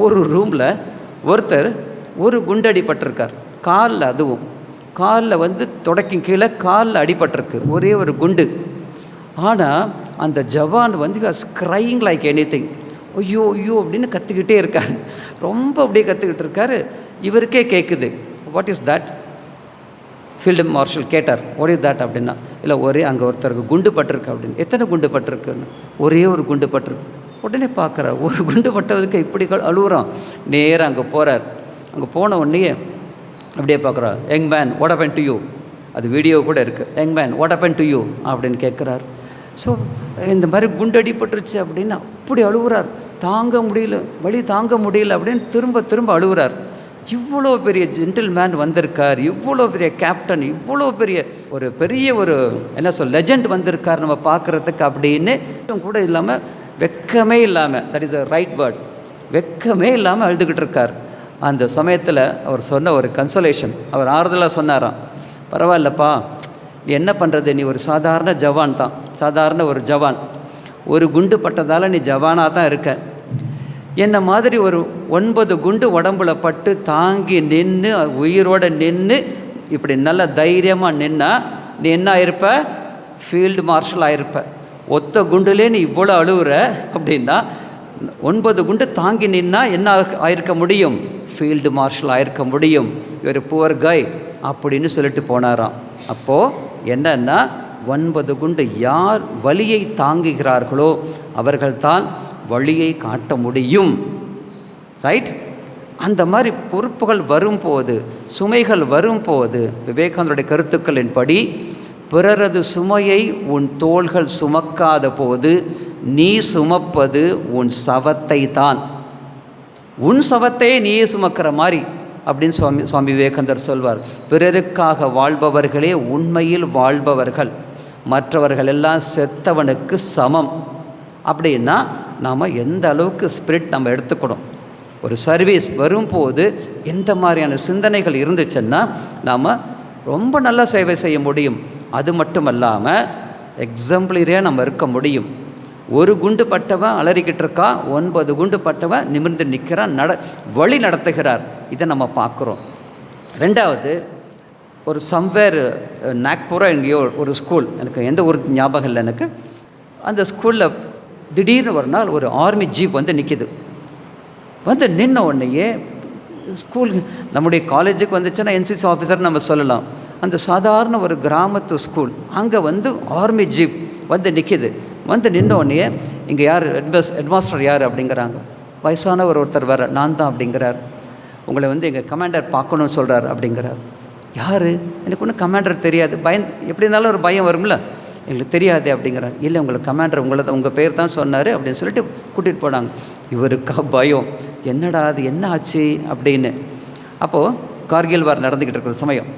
ஒரு ரூமில் ஒருத்தர் ஒரு குண்டு அடிபட்டிருக்கார் காலில். அதுவும் காலில் தொடக்கும் கீழே காலில் அடிபட்டிருக்கு, ஒரே ஒரு குண்டு. ஆனால் அந்த ஜவான் வாஸ் க்ரைங் லைக் எனிதிங். ஐயோ ஐயோ அப்படின்னு கற்றுக்கிட்டே இருக்கார், ரொம்ப அப்படியே கற்றுக்கிட்டு இருக்கார். இவருக்கே கேட்குது, what is that? Field marshal கேட்டார், வாட் இஸ் தட் அப்படின்னா, இல்லை அங்கே ஒருத்தருக்கு குண்டு பட்டிருக்கு அப்படின்னு. எத்தனை குண்டு பட்டிருக்குன்னு? ஒரே ஒரு குண்டு பட்டிருக்கு. உடனே பார்க்குறார், ஒரு குண்டு பட்டதுக்கு இப்படி அழுகுறான். நேராக அங்கே போகிறார். அங்கே போன உடனே அப்படியே பார்க்குறார். Young man, what happen to you? அது வீடியோ கூட இருக்குது. Young man, what happen to you அப்படின்னு கேட்குறார். ஸோ இந்த மாதிரி குண்டு அடிபட்டுருச்சு அப்படின்னு அப்படி அழுகுறார். தாங்க முடியல, வலி தாங்க முடியல அப்படின்னு திரும்ப திரும்ப அழுகுறார். இவ்வளோ பெரிய ஜென்டில்மேன் வந்திருக்கார், இவ்வளோ பெரிய கேப்டன், இவ்வளோ பெரிய ஒரு என்ன லெஜண்ட் வந்திருக்கார் நம்ம பார்க்குறதுக்கு அப்படின்னு கூட இல்லாமல், வெக்கமே இல்லாமல், that is the right word, வெக்கமே இல்லாமல் அழுதுகிட்டு இருக்கார். அந்த சமயத்தில் அவர் சொன்ன ஒரு கன்சோலேஷன், அவர் ஆறுதலாக சொன்னாராம், பரவாயில்லப்பா, நீ என்ன பண்ணுறது, நீ ஒரு சாதாரண ஜவான் தான், சாதாரண ஒரு ஜவான். ஒரு குண்டு பட்டதால் நீ ஜவானாக தான் இருக்க. என்ன மாதிரி ஒரு 9 குண்டு உடம்புல பட்டு தாங்கி நின்று உயிரோடு நின்று இப்படி நல்ல தைரியமாக நின்னா நீ என்ன ஆயிருப்ப? Field marshal ஆயிருப்ப. ஒத்த குண்டுலே நீ இவ்வளோ அழுகுற அப்படின்னா 9 குண்டு தாங்கி நின்னா என்ன ஆயிருக்க முடியும்? ஃபீல்டு மார்ஷல் ஆயிருக்க முடியும். ஒரு புவர் கை அப்படின்னு சொல்லிட்டு போனாராம். அப்போது என்னன்னா, 9 குண்டு யார் வலியை தாங்குகிறார்களோ அவர்கள்தான் வழியை காட்ட முடியும். ரைட்? அந்த மாதிரி பொறுப்புகள் வரும்போது, சுமைகள் வரும்போது, விவேகானந்தருடைய கருத்துக்களின்படி, பிறரது சுமையை உன் தோள்கள் சுமக்காத போது நீ சுமப்பது உன் சவத்தை தான். உன் சவத்தையே நீயே சுமக்கிற மாதிரி அப்படின்னு சுவாமி விவேகானந்தர் சொல்வார். பிறருக்காக வாழ்பவர்களே உண்மையில் வாழ்பவர்கள், மற்றவர்கள் எல்லாம் செத்தவனுக்கு சமம். அப்படின்னா நாம் எந்த அளவுக்கு ஸ்பிரிட் நம்ம எடுத்துக்கணும். ஒரு சர்வீஸ் வரும்போது எந்த மாதிரியான சிந்தனைகள் இருந்துச்சுன்னா நாம் ரொம்ப நல்லா சேவை செய்ய முடியும். அது மட்டும் இல்லாமல் எக்ஸாம்பிளரியாக நம்ம இருக்க முடியும். ஒரு குண்டு பட்டவன் அலறிக்கிட்டு இருக்கா, 9 குண்டு பட்டவன் நிமிர்ந்து நிற்கிறான், வழி நடத்துகிறார். இதை நம்ம பார்க்குறோம். ரெண்டாவது, ஒரு சம்வேர் நாக்பூரா எங்கேயோ ஒரு ஸ்கூல், எனக்கு எந்த ஒரு ஞாபகம் இல்லை எனக்கு. அந்த ஸ்கூலில் திடீர்னு ஒரு நாள் ஒரு ஆர்மி ஜீப் நிற்கிது. நின்ன உடனேயே ஸ்கூல், நம்முடைய காலேஜுக்கு வந்துச்சுன்னா என்சிசி ஆஃபீஸர் நம்ம சொல்லலாம். அந்த சாதாரண ஒரு கிராமத்து ஸ்கூல், அங்கே ஆர்மி ஜீப் நிற்கிது. நின்ன உடனே இங்கே யார் ஹெட்மாஸ்டர் யார் அப்படிங்கிறாங்க. வயசானவர் ஒருத்தர் வேறு, நான் தான் அப்படிங்கிறார். உங்களை எங்கள் கமாண்டர் பார்க்கணும்னு சொல்கிறார் அப்படிங்கிறார். யார்? எனக்கு ஒன்றும் கமாண்டர் தெரியாது. எப்படி இருந்தாலும் ஒரு பயம் வரும்ல, எங்களுக்கு தெரியாது அப்படிங்கிறார். இல்லை, உங்களுக்கு கமாண்டர் உங்கள் பேர் தான் சொன்னார் அப்படின்னு சொல்லிட்டு கூட்டிகிட்டு போனாங்க. இவருக்கா பயம், என்னடா அது என்ன ஆச்சு அப்படின்னு. அப்போது கார்கில் வார் நடந்துக்கிட்டு இருக்கிற சமயம்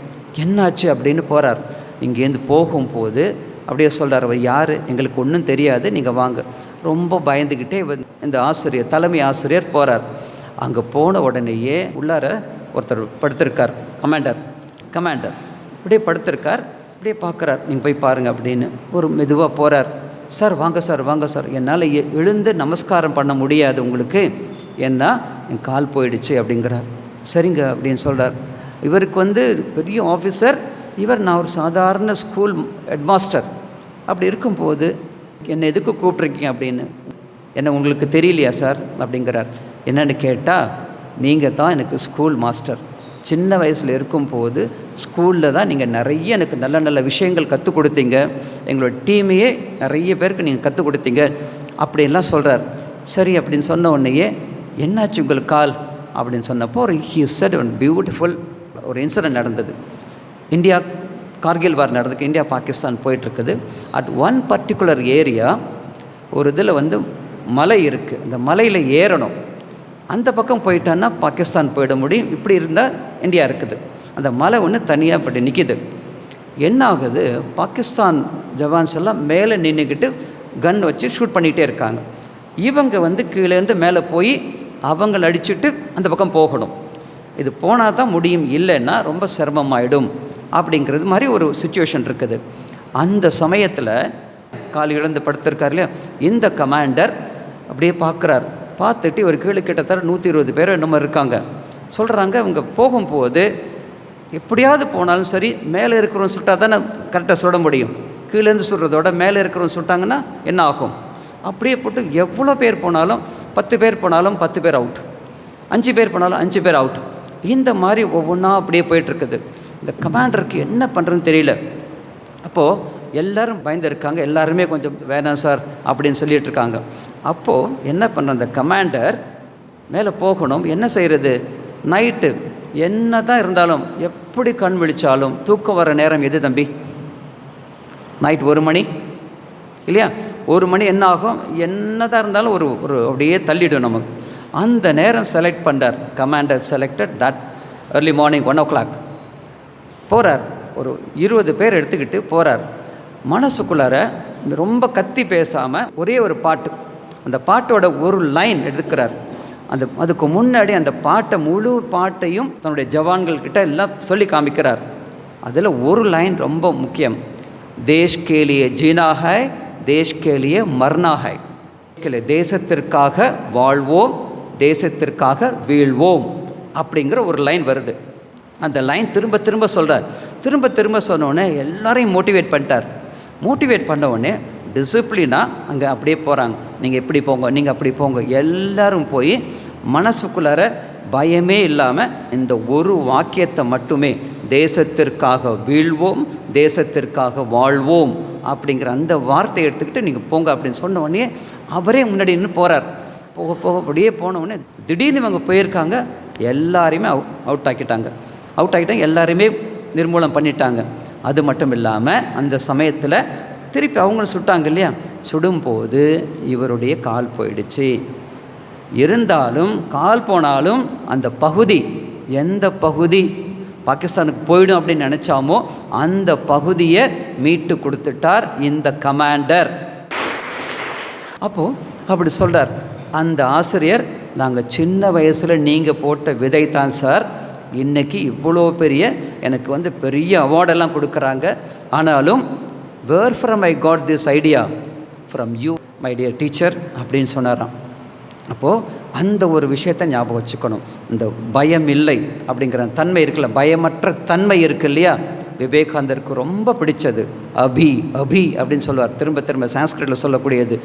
என்ன ஆச்சு அப்படின்னு போகிறார். இங்கேருந்து போகும்போது அப்படியே சொல்கிறார், அவர் யார்? எங்களுக்கு ஒன்றும் தெரியாது, நீங்கள் வாங்க. ரொம்ப பயந்துக்கிட்டே இந்த ஆசிரியர், தலைமை ஆசிரியர் போகிறார். அங்கே போன உடனேயே உள்ளார ஒருத்தர் படுத்திருக்கார், கமாண்டர் அப்படியே படுத்திருக்கார். அப்படியே பார்க்குறார், நீங்கள் போய் பாருங்கள் அப்படின்னு. ஒரு மெதுவாக போகிறார். சார் வாங்க சார், வாங்க சார், என்னால் எழுந்து நமஸ்காரம் பண்ண முடியாது உங்களுக்கு, ஏன்னா என் கால் போயிடுச்சு அப்படிங்கிறார். சரிங்க அப்படின்னு சொல்கிறார். இவருக்கு பெரிய ஆஃபீஸர், நான் ஒரு சாதாரண ஸ்கூல் ஹெட்மாஸ்டர். அப்படி இருக்கும்போது என்னை எதுக்கு கூப்பிட்ருக்கீங்க அப்படின்னு. என்ன உங்களுக்கு தெரியலையா சார் அப்படிங்கிறார். என்னென்னு கேட்டால், நீங்கள் தான் எனக்கு ஸ்கூல் மாஸ்டர். சின்ன வயசில் இருக்கும்போது ஸ்கூலில் தான் நீங்கள் நிறைய எனக்கு நல்ல நல்ல விஷயங்கள் கற்றுக் கொடுத்தீங்க, எங்களோட டீமையே நிறைய பேருக்கு நீங்கள் கற்றுக் கொடுத்தீங்க அப்படின்லாம் சொல்கிறார். சரி அப்படின்னு சொன்ன உடனேயே, என்னாச்சு உங்களுக்கு கால் அப்படின்னு சொன்னப்போ ஹி செட் ஒன் பியூட்டிஃபுல் ஒரு இன்சிடென்ட் நடந்தது. இந்தியா கார்கில் வார் நடந்ததுக்கு இந்தியா பாகிஸ்தான் போயிட்டுருக்குது. அட் ஒன் பர்டிகுலர் ஏரியா ஒரு இதில் மலை இருக்குது. அந்த மலையில் ஏறணும். அந்த பக்கம் போயிட்டான்னா பாகிஸ்தான் போயிட முடியும். இப்படி இருந்தால் இந்தியா இருக்குது. அந்த மலை தனியாக பட்டு நிற்கிது. என்ன ஆகுது, பாகிஸ்தான் ஜவான்ஸ் எல்லாம் மேலே நின்றுக்கிட்டு கன் வச்சு ஷூட் பண்ணிகிட்டே இருக்காங்க. இவங்க கீழேருந்து மேலே போய் அவங்கள அடிச்சுட்டு அந்த பக்கம் போகணும். இது போனால் தான் முடியும், இல்லைன்னா ரொம்ப சிரமமாயிடும் அப்படிங்கிறது மாதிரி ஒரு சுச்சுவேஷன் இருக்குது. அந்த சமயத்தில் கால் இழந்து படுத்திருக்கார் இல்லையா, இந்த கமாண்டர் அப்படியே பார்க்குறார். பார்த்துட்டு ஒரு கீழே கிட்டத்தட்ட 120 பேர் என்னமோ இருக்காங்க. சொல்கிறாங்க, அவங்க போகும்போது எப்படியாவது போனாலும் சரி, மேலே இருக்கிறவன் சுட்டால் தானே கரெக்டாக சுட முடியும். கீழேருந்து சுடுறதோட மேலே இருக்கிறவன் சுட்டாங்கன்னா என்ன ஆகும். அப்படியே போட்டு எவ்வளோ பேர் போனாலும் 10 பேர் போனாலும் 10 பேர் அவுட், 5 பேர் போனாலும் 5 பேர் அவுட். இந்த மாதிரி ஒவ்வொன்றா அப்படியே போயிட்டுருக்குது. இந்த கமாண்டருக்கு என்ன பண்ணுறதுன்னு தெரியல. அப்போது எல்லோரும் பயந்துருக்காங்க. எல்லாருமே கொஞ்சம் வேணாம் சார் அப்படின்னு சொல்லிகிட்டு இருக்காங்க. அப்போது என்ன பண்ணுற, அந்த கமாண்டர் மேலே போகணும். என்ன செய்கிறது, நைட்டு என்ன தான் இருந்தாலும், எப்படி கண் விழித்தாலும் தூக்கம் வர நேரம் எது தம்பி? நைட் 1 மணி இல்லையா? 1 மணி என்ன ஆகும், என்ன தான் இருந்தாலும் ஒரு அப்படியே தள்ளிடும் நமக்கு. அந்த நேரம் செலக்ட் பண்ணுறார் commander. Selected that early morning 1 o'clock. போகிறார். ஒரு 20 பேர் எடுத்துக்கிட்டு போகிறார். மனசுக்குள்ளார ரொம்ப கத்தி பேசாமல் ஒரே ஒரு பாட்டு, அந்த பாட்டோட ஒரு லைன் எடுத்துக்கிறார். அதுக்கு முன்னாடி அந்த முழு பாட்டையும் தன்னுடைய ஜவான்கள்கிட்ட எல்லாம் சொல்லி காமிக்கிறார். அதில் ஒரு லைன் ரொம்ப முக்கியம். தேஷ் கே லியே ஜீனா ஹை, தேஷ் கே லியே மர்னா ஹை. தேசத்திற்காக வாழ்வோம், தேசத்திற்காக வீழ்வோம் அப்படிங்கிற ஒரு லைன் வருது. அந்த லைன் திரும்ப திரும்ப சொல்கிறார். திரும்ப திரும்ப சொன்னோடனே எல்லாரையும் மோட்டிவேட் பண்ணிட்டார். மோட்டிவேட் பண்ணவுடனே டிசிப்ளினாக அங்கே அப்படியே போகிறாங்க. நீங்கள் எப்படி போங்க, நீங்கள் அப்படி போங்க. எல்லோரும் போய் மனசுக்குள்ளார பயமே இல்லாமல் இந்த ஒரு வாக்கியத்தை மட்டுமே, தேசத்திற்காக வீழ்வோம், தேசத்திற்காக வாழ்வோம் அப்படிங்கிற அந்த வார்த்தையை எடுத்துக்கிட்டு நீங்கள் போங்க அப்படின்னு சொன்ன உடனே அவரே முன்னாடி நின்று போகிறார். போக போக அப்படியே போனவுடனே திடீர்னு இவங்க போயிருக்காங்க. எல்லாரையுமே அவுட் ஆக்கிட்டாங்க. எல்லாரையுமே நிர்மூலம் பண்ணிட்டாங்க. அது மட்டும் இல்லாமல் அந்த சமயத்தில் திருப்பி அவங்களும் சுட்டாங்க இல்லையா, சுடும்போது இவருடைய கால் போயிடுச்சு. இருந்தாலும் கால் போனாலும் அந்த பகுதி, எந்த பகுதி பாகிஸ்தானுக்கு போயிடும் அப்படின்னு நினச்சாமோ அந்த பகுதியை மீட்டு கொடுத்துட்டார் இந்த கமாண்டர். அப்போது அப்படி சொல்கிறார் அந்த ஆசிரியர், நாங்கள் சின்ன வயசில் நீங்கள் போட்ட விதை தான் சார் இன்றைக்கி இவ்வளோ பெரிய எனக்கு பெரிய அவார்டெல்லாம் கொடுக்குறாங்க. ஆனாலும் where from I got this idea from you my dear teacher அப்படின்னு சொன்னாராம். அப்போது அந்த ஒரு விஷயத்தை ஞாபகம் வச்சுக்கணும். இந்த பயம் இல்லை அப்படிங்கிற தன்மை இருக்குல்ல, பயமற்ற தன்மை இருக்குது இல்லையா, விவேகானந்தருக்கு ரொம்ப பிடிச்சது. அபி அபி அப்படின்னு சொல்லுவார். திரும்ப திரும்ப சான்ஸ்கிரிட்டில் சொல்லக்கூடியது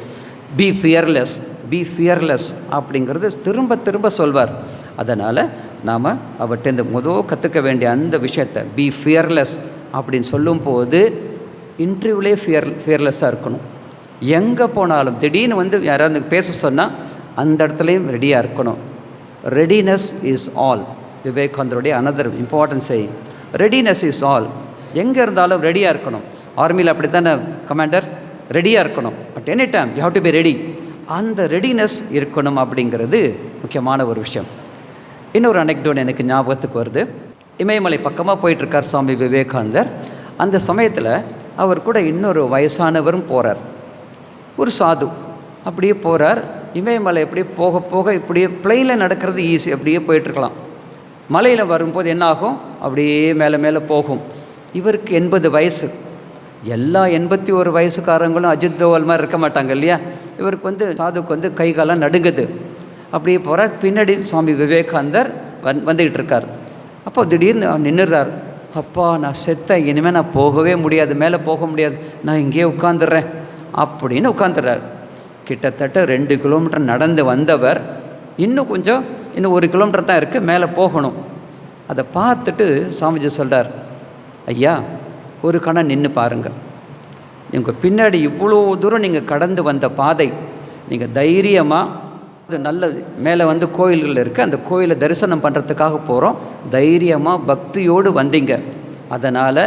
பி ஃபியர்லெஸ், பி ஃபியர்லெஸ் அப்படிங்கிறது திரும்ப திரும்ப சொல்வார். அதனால் நாம் அவர்கிட்ட கற்றுக்க வேண்டிய அந்த விஷயத்தை பி ஃபியர்லெஸ் அப்படின்னு சொல்லும்போது இன்டர்வியூலே ஃபியர்லெஸ்ஸாக இருக்கணும். எங்கே போனாலும் திடீர்னு யாராவது பேச சொன்னால் அந்த இடத்துலையும் ரெடியாக இருக்கணும். Readiness is all. விவேகானந்தருடைய another important say, readiness is all. எங்கே இருந்தாலும் ரெடியாக இருக்கணும். ஆர்மியில் அப்படி தானே கமாண்டர், ரெடியாக இருக்கணும். At any time you have to be ready. அந்த ரெடினஸ் இருக்கணும் அப்படிங்கிறது முக்கியமான ஒரு விஷயம். இன்னொரு அனெக்டோட் எனக்கு ஞாபகத்துக்கு வருது. இமயமலை பக்கமாக போயிட்டுருக்கார் சுவாமி விவேகானந்தர். அந்த சமயத்தில் அவர் கூட இன்னொரு வயசானவரும் போகிறார், ஒரு சாது. அப்படியே போகிறார். இமயமலை அப்படியே போக போக இப்படியே பிளெயினில் நடக்கிறது ஈஸி, அப்படியே போயிட்டுருக்கலாம். மலையில் வரும்போது என்ன ஆகும், அப்படியே மேலே மேலே போகும். இவருக்கு 80 வயசு. எல்லா 81 வயசுக்காரங்களும் அஜித் தோவல் மாதிரி இருக்க மாட்டாங்க இல்லையா. இவருக்கு வந்து சாதுக்கு வந்து கை காலம் நடுங்குது. அப்படியே போகிறார். பின்னாடி சுவாமி விவேகானந்தர் வந்துக்கிட்டு இருக்கார். அப்போ திடீர்னு நின்றுறார். அப்பா நான் செத்தேன், இனிமேல் நான் போகவே முடியாது, மேலே போக முடியாது, நான் இங்கேயே உட்காந்துடுறேன் அப்படின்னு உட்காந்துடுறார். கிட்டத்தட்ட 2 கிலோமீட்டர் நடந்து வந்தவர் இன்னும் 1 கிலோமீட்டர் தான் இருக்குது, மேலே போகணும். அதை பார்த்துட்டு சாமிஜி சொல்கிறார், ஐயா ஒரு கணம் நின்று பாருங்கள். உங்கள் பின்னாடி இவ்வளோ தூரம் நீங்கள் கடந்து வந்த பாதை, நீங்கள் தைரியமாக, அது நல்லது, மேலே வந்து கோயில்கள் இருக்குது, அந்த கோயிலை தரிசனம் பண்ணுறதுக்காக போகிறோம், தைரியமாக பக்தியோடு வந்தீங்க. அதனால்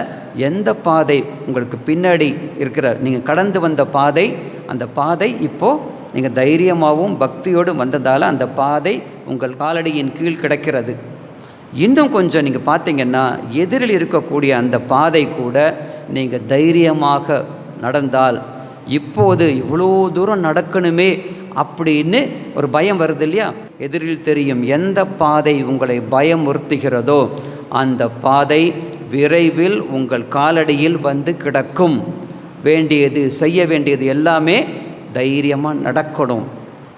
எந்த பாதை உங்களுக்கு பின்னாடி இருக்கிற நீங்கள் கடந்து வந்த பாதை, அந்த பாதை இப்போது நீங்கள் தைரியமாகவும் பக்தியோடு வந்ததால் அந்த பாதை உங்கள் காலடியின் கீழ் கிடக்கிறது. இன்னும் கொஞ்சம் நீங்கள் பார்த்தீங்கன்னா எதிரில் இருக்கக்கூடிய அந்த பாதை கூட நீங்கள் தைரியமாக நடந்தால், இப்போது இவ்வளோ தூரம் நடக்கணுமே அப்படின்னு ஒரு பயம் வருது இல்லையா. எதிரில் தெரியும் எந்த பாதை உங்களை பயமுறுத்துகிறதோ அந்த பாதை விரைவில் உங்கள் காலடியில் வந்து கிடக்கும். வேண்டியது, செய்ய வேண்டியது எல்லாமே தைரியமாக நடக்கணும்,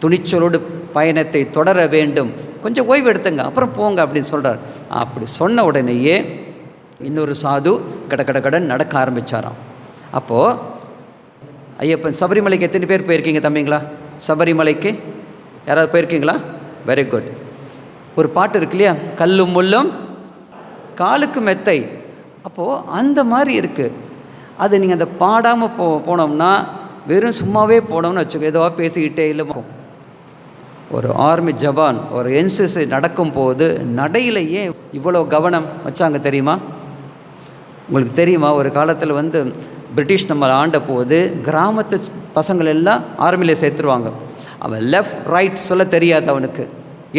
துணிச்சலோடு பயணத்தை தொடர வேண்டும், கொஞ்சம் ஓய்வு எடுத்துங்க அப்புறம் போங்க அப்படின்னு சொல்கிறார். அப்படி சொன்ன உடனேயே இன்னொரு சாது கடன் நடக்க ஆரம்பித்தாராம். அப்போது ஐயப்பன் சபரிமலைக்கு எத்தனை பேர் போயிருக்கீங்க தம்பிங்களா? சபரிமலைக்கு யாராவது போயிருக்கீங்களா? Very good. ஒரு பாட்டு இருக்கு இல்லையா, கல்லும் முள்ளும் காலுக்கு மெத்தை. அப்போது அந்த மாதிரி இருக்குது. அது நீங்கள் அதை பாடாமல் போனோம்னா, வெறும் சும்மாவே போனோம்னு வச்சுக்கோ, ஏதோ பேசிக்கிட்டே இல்லை. ஒரு ஆர்மி ஜவான் ஒரு என்சிசி நடக்கும்போது நடையிலேயே இவ்வளோ கவனம் வச்சாங்க தெரியுமா? உங்களுக்கு தெரியுமா, ஒரு காலத்தில் வந்து பிரிட்டிஷ் நம்ம ஆண்ட போது கிராமத்து பசங்கள் எல்லாம் ஆர்மியில் சேர்த்துருவாங்க. அவன் லெஃப்ட் ரைட் சொல்ல தெரியாது அவனுக்கு.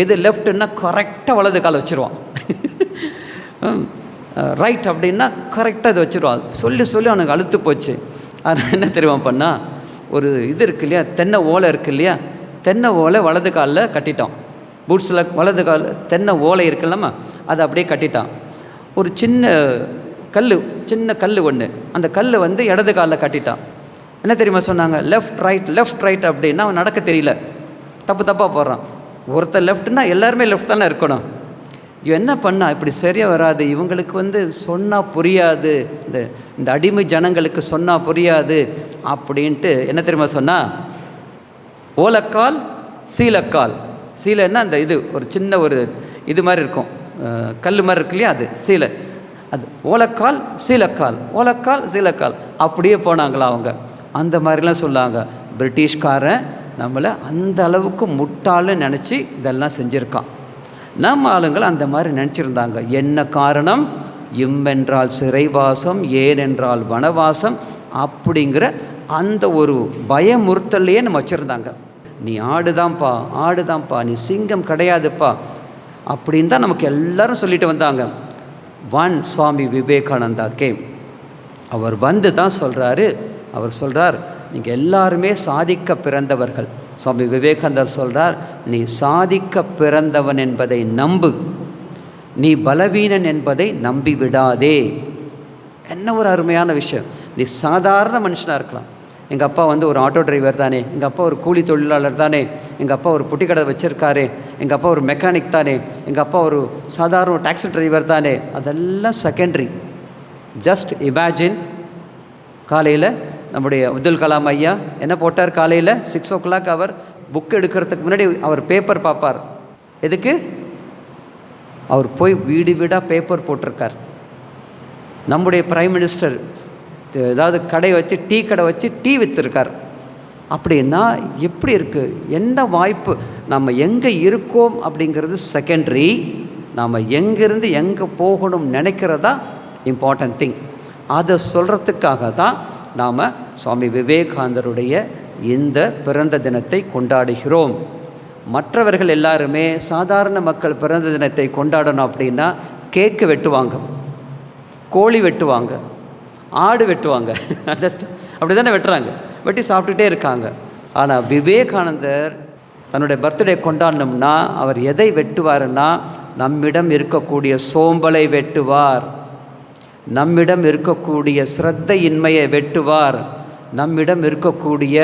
எது லெஃப்ட்டுன்னா கரெக்டாக வலது காலை வச்சுருவான், ரைட் அப்படின்னா கரெக்டாக இதை வச்சுருவான். சொல்லி அவனுக்கு அழுத்து போச்சு. அதனால் என்ன தெரியுமா பண்ணால், ஒரு இது இருக்கு இல்லையா, தென்னை ஓலை இருக்குது இல்லையா, தென்னை ஓலை வலது காலில் கட்டிட்டான். பூட்ஸில் வலது கால் தென்னை ஓலை இருக்குல்லாமா, அதை அப்படியே கட்டிட்டான். ஒரு சின்ன கல் ஒன்று, அந்த கல் வந்து இடது காலில் கட்டிட்டான். என்ன தெரியுமா சொன்னாங்க, லெஃப்ட் ரைட் அப்படின்னா அவன் நடக்க தெரியல, தப்பாக போடுறான். ஒருத்தர் லெஃப்ட்னா எல்லாருமே லெஃப்ட் தானே இருக்கணும். இவன் என்ன பண்ணா, இப்படி சரியாக வராது, இவங்களுக்கு வந்து சொன்னால் புரியாது, இந்த அடிமை ஜனங்களுக்கு சொன்னால் புரியாது அப்படின்ட்டு என்ன தெரியுமா சொன்னால், ஓலக்கால் சீலக்கால். சீலைன்னா அந்த இது ஒரு சின்ன ஒரு இது மாதிரி இருக்கும், கல் மாதிரி இருக்கு இல்லையா, அது சீலை. அது ஓலக்கால் சீலக்கால் அப்படியே போனாங்களா அவங்க. அந்த மாதிரிலாம் சொல்லாங்க. பிரிட்டிஷ்காரன் நம்மளை அந்த அளவுக்கு முட்டாள்னு நினச்சி இதெல்லாம் செஞ்சுருக்கான். நம்ம ஆளுங்கள் அந்த மாதிரி நினச்சிருந்தாங்க. என்ன காரணம், இம்மென்றால் சிறைவாசம், ஏனென்றால் வனவாசம் அப்படிங்கிற அந்த ஒரு பயமுறுத்தலையே நம்ம வச்சுருந்தாங்க. நீ ஆடுதான்ப்பா, நீ சிங்கம் கிடையாதுப்பா அப்படின்னு தான் நமக்கு எல்லாரும் சொல்லிட்டு வந்தாங்க. சுவாமி விவேகானந்தா கேம். அவர் வந்து தான் சொல்கிறார், நீங்கள் எல்லாருமே சாதிக்க பிறந்தவர்கள். சுவாமி விவேகானந்தர் சொல்கிறார், நீ சாதிக்க பிறந்தவன் என்பதை நம்பு, நீ பலவீனன் என்பதை நம்பி விடாதே. என்ன ஒரு அருமையான விஷயம். நீ சாதாரண மனுஷனாக இருக்கலாம். எங்கள் அப்பா வந்து ஒரு ஆட்டோ டிரைவர் தானே, எங்கள் அப்பா ஒரு கூலி தொழிலாளர் தானே, எங்கள் அப்பா ஒரு பொட்டி கடை வச்சுருக்காரு, எங்கள் அப்பா ஒரு மெக்கானிக் தானே, எங்கள் அப்பா ஒரு சாதாரண ஒரு டாக்ஸி டிரைவர் தானே, அதெல்லாம் செகண்டரி. ஜஸ்ட் இமேஜின், காலையில் நம்முடைய அப்துல் கலாம் ஐயா என்ன போட்டார், காலையில் 6 o'clock அவர் புக் எடுக்கிறதுக்கு முன்னாடி அவர் பேப்பர் பார்ப்பார். எதுக்கு? அவர் போய் வீடாக பேப்பர் போட்டிருக்கார். நம்முடைய பிரைம் மினிஸ்டர் ஏதாவது டீ கடை வச்சு டீ விற்றுருக்கார். அப்படின்னா எப்படி இருக்குது, என்ன வாய்ப்பு. நம்ம எங்கே இருக்கோம் அப்படிங்கிறது செகண்டரி, நாம் எங்கேருந்து எங்கே போகணும் நினைக்கிறதா இம்பார்ட்டன்ட் திங். அதை சொல்கிறதுக்காக தான் நாம் சுவாமி விவேகானந்தருடைய இந்த பிறந்த தினத்தை கொண்டாடுகிறோம். மற்றவர்கள் எல்லாருமே சாதாரண மக்கள் பிறந்த தினத்தை கொண்டாடணும் அப்படின்னா கேக்கு வெட்டுவாங்க, கோழி வெட்டுவாங்க, ஆடு வெட்டுவாங்க, அப்படி தானே வெட்டுறாங்க, வெட்டி சாப்பிட்டுட்டே இருக்காங்க. ஆனால் விவேகானந்தர் தன்னுடைய பர்த்டே கொண்டாடணும்னா அவர் எதை வெட்டுவார்னா, நம்மிடம் இருக்கக்கூடிய சோம்பலை வெட்டுவார். நம்மிடம் இருக்கக்கூடிய ஸ்ரத்தையின்மையை வெட்டுவார், நம்மிடம் இருக்கக்கூடிய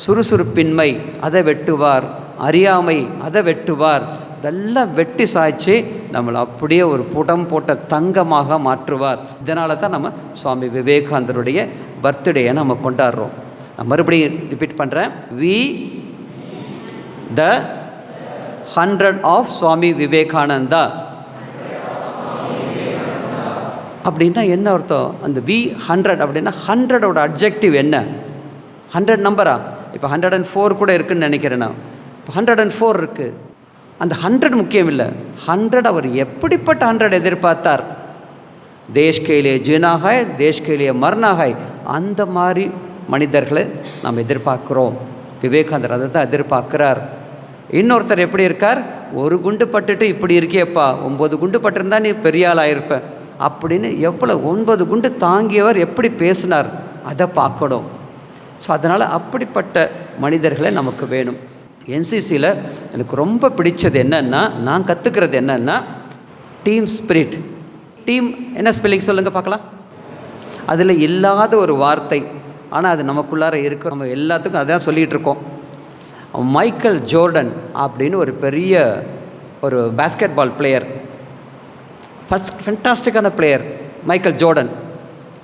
சுறுசுறுப்பின்மை அதை வெட்டுவார், அறியாமை அதை வெட்டுவார். இதெல்லாம் வெட்டி சாய்ச்சி நம்மளை அப்படியே ஒரு புடம் போட்ட தங்கமாக மாற்றுவார். இதனால தான் நம்ம சுவாமி விவேகானந்தருடைய பர்த்டேயை நம்ம கொண்டாடுறோம். நான் மறுபடியும் ரிப்பீட் பண்ணுறேன். We the 100 of Swami Vivekananda. அப்படின்னா என்ன அர்த்தம்? அந்த வி 100 அப்படின்னா 100ஓட அட்ஜெக்டிவ் என்ன? 100 நம்பரா? இப்போ 104 கூட இருக்குதுன்னு நினைக்கிறேன் நான். இப்போ 104 இருக்குது. அந்த 100 முக்கியம் இல்லை. 100 அவர் எப்படிப்பட்ட 100 எதிர்பார்த்தார்? தேஷ் கே லியே ஜீனா ஹை, தேஷ் கே லியே மர்னா ஹை. அந்த மாதிரி மனிதர்களை நாம் எதிர்பார்க்குறோம். விவேகானந்தர் அதை தான் எதிர்பார்க்குறார். இன்னொருத்தர் எப்படி இருக்கார்? ஒரு குண்டு பட்டுட்டு இப்படி இருக்கியப்பா, 9 குண்டு பட்டிருந்தா நீ பெரிய ஆள் ஆயிருப்ப அப்படின்னு எவ்வளோ 9 குண்டு தாங்கியவர் எப்படி பேசினார், அதை பார்க்கணும். ஸோ அதனால் அப்படிப்பட்ட மனிதர்களை நமக்கு வேணும். என்சிசியில் எனக்கு ரொம்ப பிடிச்சது என்னென்னா, நான் கற்றுக்கிறது என்னென்னா டீம் ஸ்பிரிட். டீம் என்ன ஸ்பெல்லிங் சொல்லுங்கள் பார்க்கலாம். அதில் இல்லாத ஒரு வார்த்தை, ஆனால் அது நமக்குள்ளார இருக்க. நம்ம எல்லாத்துக்கும் அதான் சொல்லிகிட்டு இருக்கோம். மைக்கேல் ஜோர்டன் அப்படின்னு ஒரு பெரிய ஒரு பேஸ்கெட் பால் பிளேயர், ஃபென்டாஸ்டிக்கான பிளேயர் மைக்கேல் ஜோர்டன்.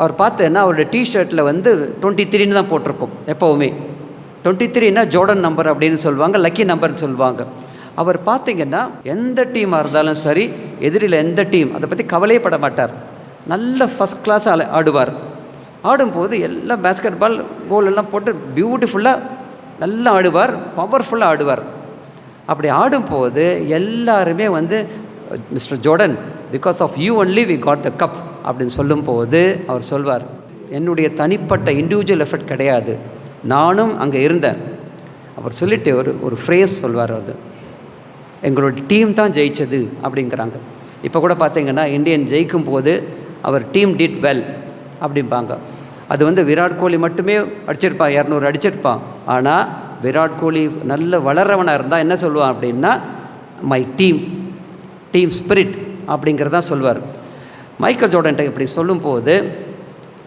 அவர் பார்த்தேன்னா அவருடைய டிஷர்ட்டில் 23ன்னு தான் போட்டிருக்கும் எப்போவுமே. 23ன்னா ஜோர்டன் நம்பர் அப்படின்னு சொல்லுவாங்க, லக்கி நம்பர்னு சொல்லுவாங்க. அவர் பார்த்திங்கன்னா எந்த டீமாக இருந்தாலும் சரி, எதிரில் எந்த டீம் அதை பற்றி கவலையே பட மாட்டார். நல்ல ஃபஸ்ட் கிளாஸ் ஆடுவார். ஆடும்போது எல்லாம் பேஸ்கெட் பால் கோல் எல்லாம் போட்டு பியூட்டிஃபுல்லாக நல்லா ஆடுவார், பவர்ஃபுல்லாக ஆடுவார். அப்படி ஆடும்போது எல்லாருமே mister Jordan, because of you only we got the cup அப்படின்னு சொல்லும்போது அவர் சொல்வார், என்னுடைய தனிப்பட்ட இண்டிவிஜுவல் எஃபர்ட் கிடையாது, நானும் அங்கே இருந்தேன். அவர் சொல்லிவிட்டு ஒரு ஃப்ரேஸ் சொல்வார், அது எங்களோட டீம் தான் ஜெயிச்சது அப்படிங்கிறாங்க. இப்போ கூட பார்த்தீங்கன்னா இந்தியன் ஜெயிக்கும் போது அவர் டீம் டிட் வெல் அப்படிம்பாங்க. அது விராட் கோலி மட்டுமே அடிச்சிருப்பான், 200 அடிச்சிருப்பான். ஆனால் விராட் கோலி நல்ல வளர்றவனாக இருந்தால் என்ன சொல்லுவான் அப்படின்னா, மை டீம் ஸ்பிரிட் அப்படிங்கிறதான் சொல்வார். மைக்கேல் ஜோர்டன்ட்ட இப்படி சொல்லும்போது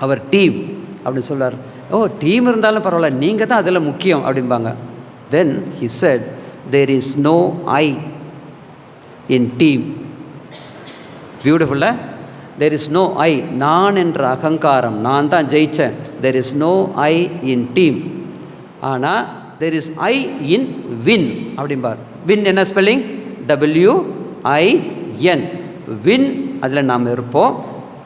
அவர் டீம் அப்படின்னு சொல்வார். ஓ, டீம் இருந்தாலும் பரவாயில்ல, நீங்கள் தான் அதில் முக்கியம் அப்படிம்பாங்க. Then he said, there is no I in team. பியூட்டிஃபுல்லா? தேர் இஸ் நோ ஐ, நான் என்ற அகங்காரம், நான் தான் ஜெயித்தேன். There is no I in team. ஆனால் there is I in win அப்படிம்பார். வின் என்ன ஸ்பெல்லிங்? WIN. வின், அதில் நாம் இருப்போம்.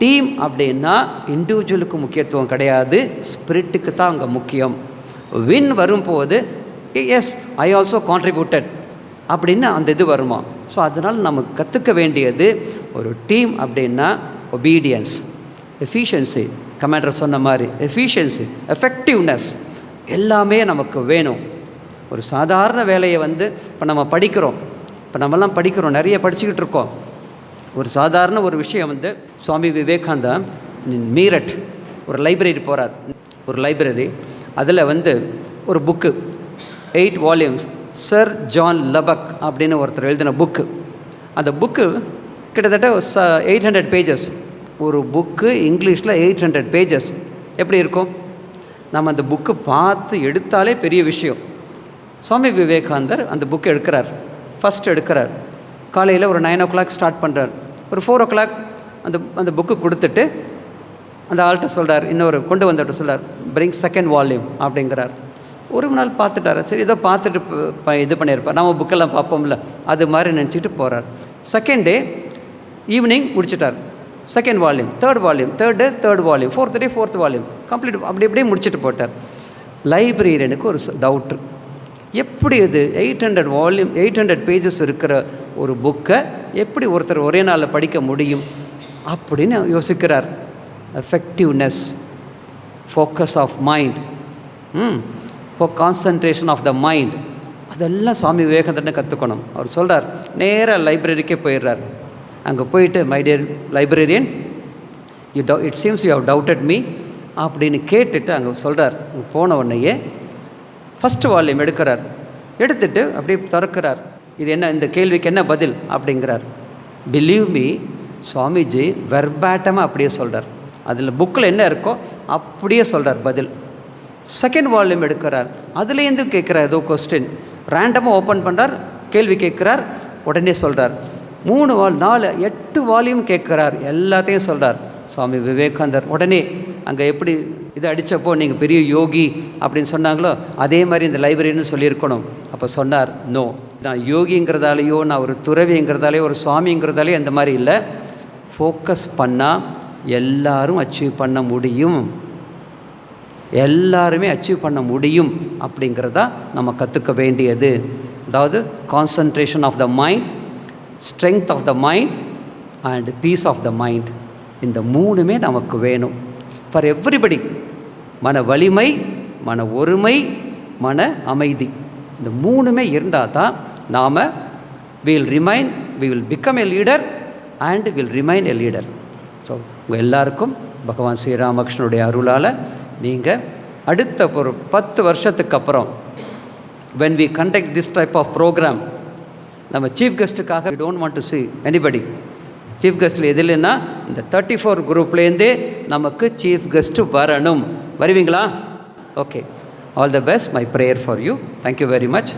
டீம் அப்படின்னா இண்டிவிஜுவலுக்கு முக்கியத்துவம் கிடையாது, ஸ்பிரிட்டுக்கு தான் அங்கே முக்கியம். வின் வரும்போது எஸ் ஐ ஆல்சோ கான்ட்ரிபியூட்டட் அப்படின்னு அந்த இது வருமா. ஸோ அதனால் நமக்கு கற்றுக்க வேண்டியது ஒரு டீம் அப்படின்னா ஒபீடியன்ஸ், எஃபிஷியன்சி, கமாண்டர் சொன்ன மாதிரி எஃபிஷியன்சி, எஃபெக்டிவ்னஸ் எல்லாமே நமக்கு வேணும். ஒரு சாதாரண வேலையை இப்போ நம்ம படிக்கிறோம், இப்போ நம்மெல்லாம் படிக்கிறோம், நிறைய படிச்சுக்கிட்டு இருக்கோம். ஒரு சாதாரண ஒரு விஷயம் சுவாமி விவேகானந்தா மீரட் ஒரு லைப்ரரி போகிறார். ஒரு லைப்ரரி, அதில் ஒரு புக்கு 8 வால்யூம்ஸ், சர் ஜான் லபக் அப்படின்னு ஒருத்தர் எழுதின புக்கு. அந்த புக்கு கிட்டத்தட்ட 800 பேஜஸ். ஒரு புக்கு இங்கிலீஷில் 800 பேஜஸ் எப்படி இருக்கும்? நம்ம அந்த புக்கு பார்த்து எடுத்தாலே பெரிய விஷயம். சுவாமி விவேகானந்தர் அந்த புக்கு எடுக்கிறார். ஃபஸ்ட் எடுக்கிறார். காலையில் ஒரு 9 o'clock ஸ்டார்ட் பண்ணுறார். ஒரு 4 o'clock அந்த புக்கு கொடுத்துட்டு அந்த ஆள்கிட்ட சொல்கிறார், இன்னொரு கொண்டு வந்துட்டு சொல்கிறார், பிரிங் செகண்ட் வால்யூம் அப்படிங்கிறார். ஒரு நாள் பார்த்துட்டார். சரி, ஏதோ பார்த்துட்டு இது பண்ணியிருப்பார், நம்ம புக்கெல்லாம் பார்ப்போம்ல, அது மாதிரி நினச்சிட்டு போகிறார். செகண்ட் டே ஈவினிங் முடிச்சிட்டார். Second volume, third volume, third day third volume, fourth day fourth volume complete அப்படி அப்படியே முடிச்சுட்டு போட்டார். லைப்ரரியனுக்கு ஒரு டவுட்டு, எப்படி இது 800 வால்யூம் 800 பேஜஸ் இருக்கிற ஒரு புக்கை எப்படி ஒருத்தர் ஒரே நாளில் படிக்க முடியும் அப்படின்னு யோசிக்கிறார். Effectiveness, focus of mind, concentration of the mind, அதெல்லாம் சுவாமி விவேகானந்தனை கற்றுக்கணும். அவர் சொல்கிறார், நேராக லைப்ரரிக்கே போயிடுறார். அங்கே போயிட்டு, my dear librarian, it seems you have doubted me அப்படின்னு கேட்டுட்டு அங்கே சொல்கிறார். போன உடனேயே ஃபஸ்ட் வால்யூம் எடுக்கிறார். எடுத்துட்டு அப்படியே திறக்கிறார். இது என்ன, இந்த கேள்விக்கு என்ன பதில் அப்படிங்கிறார். பிலீவ் மீ, சுவாமிஜி வெர்பாட்டமாக அப்படியே சொல்கிறார். அதில் புக்கில் என்ன இருக்கோ அப்படியே சொல்கிறார் பதில். செகண்ட் வால்யூம் எடுக்கிறார், அதுலேருந்து கேட்குறார் ஏதோ கொஸ்டின், ரேண்டமாக ஓப்பன் பண்ணுறார், கேள்வி கேட்குறார், உடனே சொல்கிறார். 3 4 8 வால்யூம் கேட்குறார், எல்லாத்தையும் சொல்கிறார். சுவாமி விவேகானந்தர் உடனே அங்கே எப்படி இது அடித்தப்போ நீங்கள் பெரிய யோகி அப்படின்னு சொன்னாங்களோ அதே மாதிரி இந்த லைப்ரரின்னு சொல்லியிருக்கணும். அப்போ சொன்னார், நோ, நான் யோகிங்கிறதாலேயோ நான் ஒரு துறவிங்கிறதாலேயோ ஒரு சுவாமிங்கிறதாலேயோ அந்த மாதிரி இல்லை. ஃபோக்கஸ் பண்ணால் எல்லாரும் அச்சீவ் பண்ண முடியும், எல்லாருமே அச்சீவ் பண்ண முடியும் அப்படிங்கிறதா நம்ம கற்றுக்க வேண்டியது. அதாவது concentration of the mind, strength of the mind and peace of the mind. இந்த 3மே நமக்கு வேணும் ஃபார் எவ்ரிபடி. மன வலிமை, மன ஒருமை, மன அமைதி, இந்த 3மே இருந்தால் தான் நாம் we will become a leader and will remain a leader. So உங்கள் எல்லாருக்கும் பகவான் ஸ்ரீராமகிருஷ்ணனுடைய அருளால் நீங்கள் அடுத்த ஒரு 10 வருஷத்துக்கு அப்புறம் when we conduct this type of program, நம்ம சீஃப் கெஸ்ட்டுக்காக we don't want to see anybody. Chief கெஸ்ட்டில் எதில்லைன்னா இந்த 34 குரூப்லேருந்தே நமக்கு சீஃப் கெஸ்ட்டு வரணும். வருவீங்களா? Okay, all the best. My prayer for you. Thank you very much.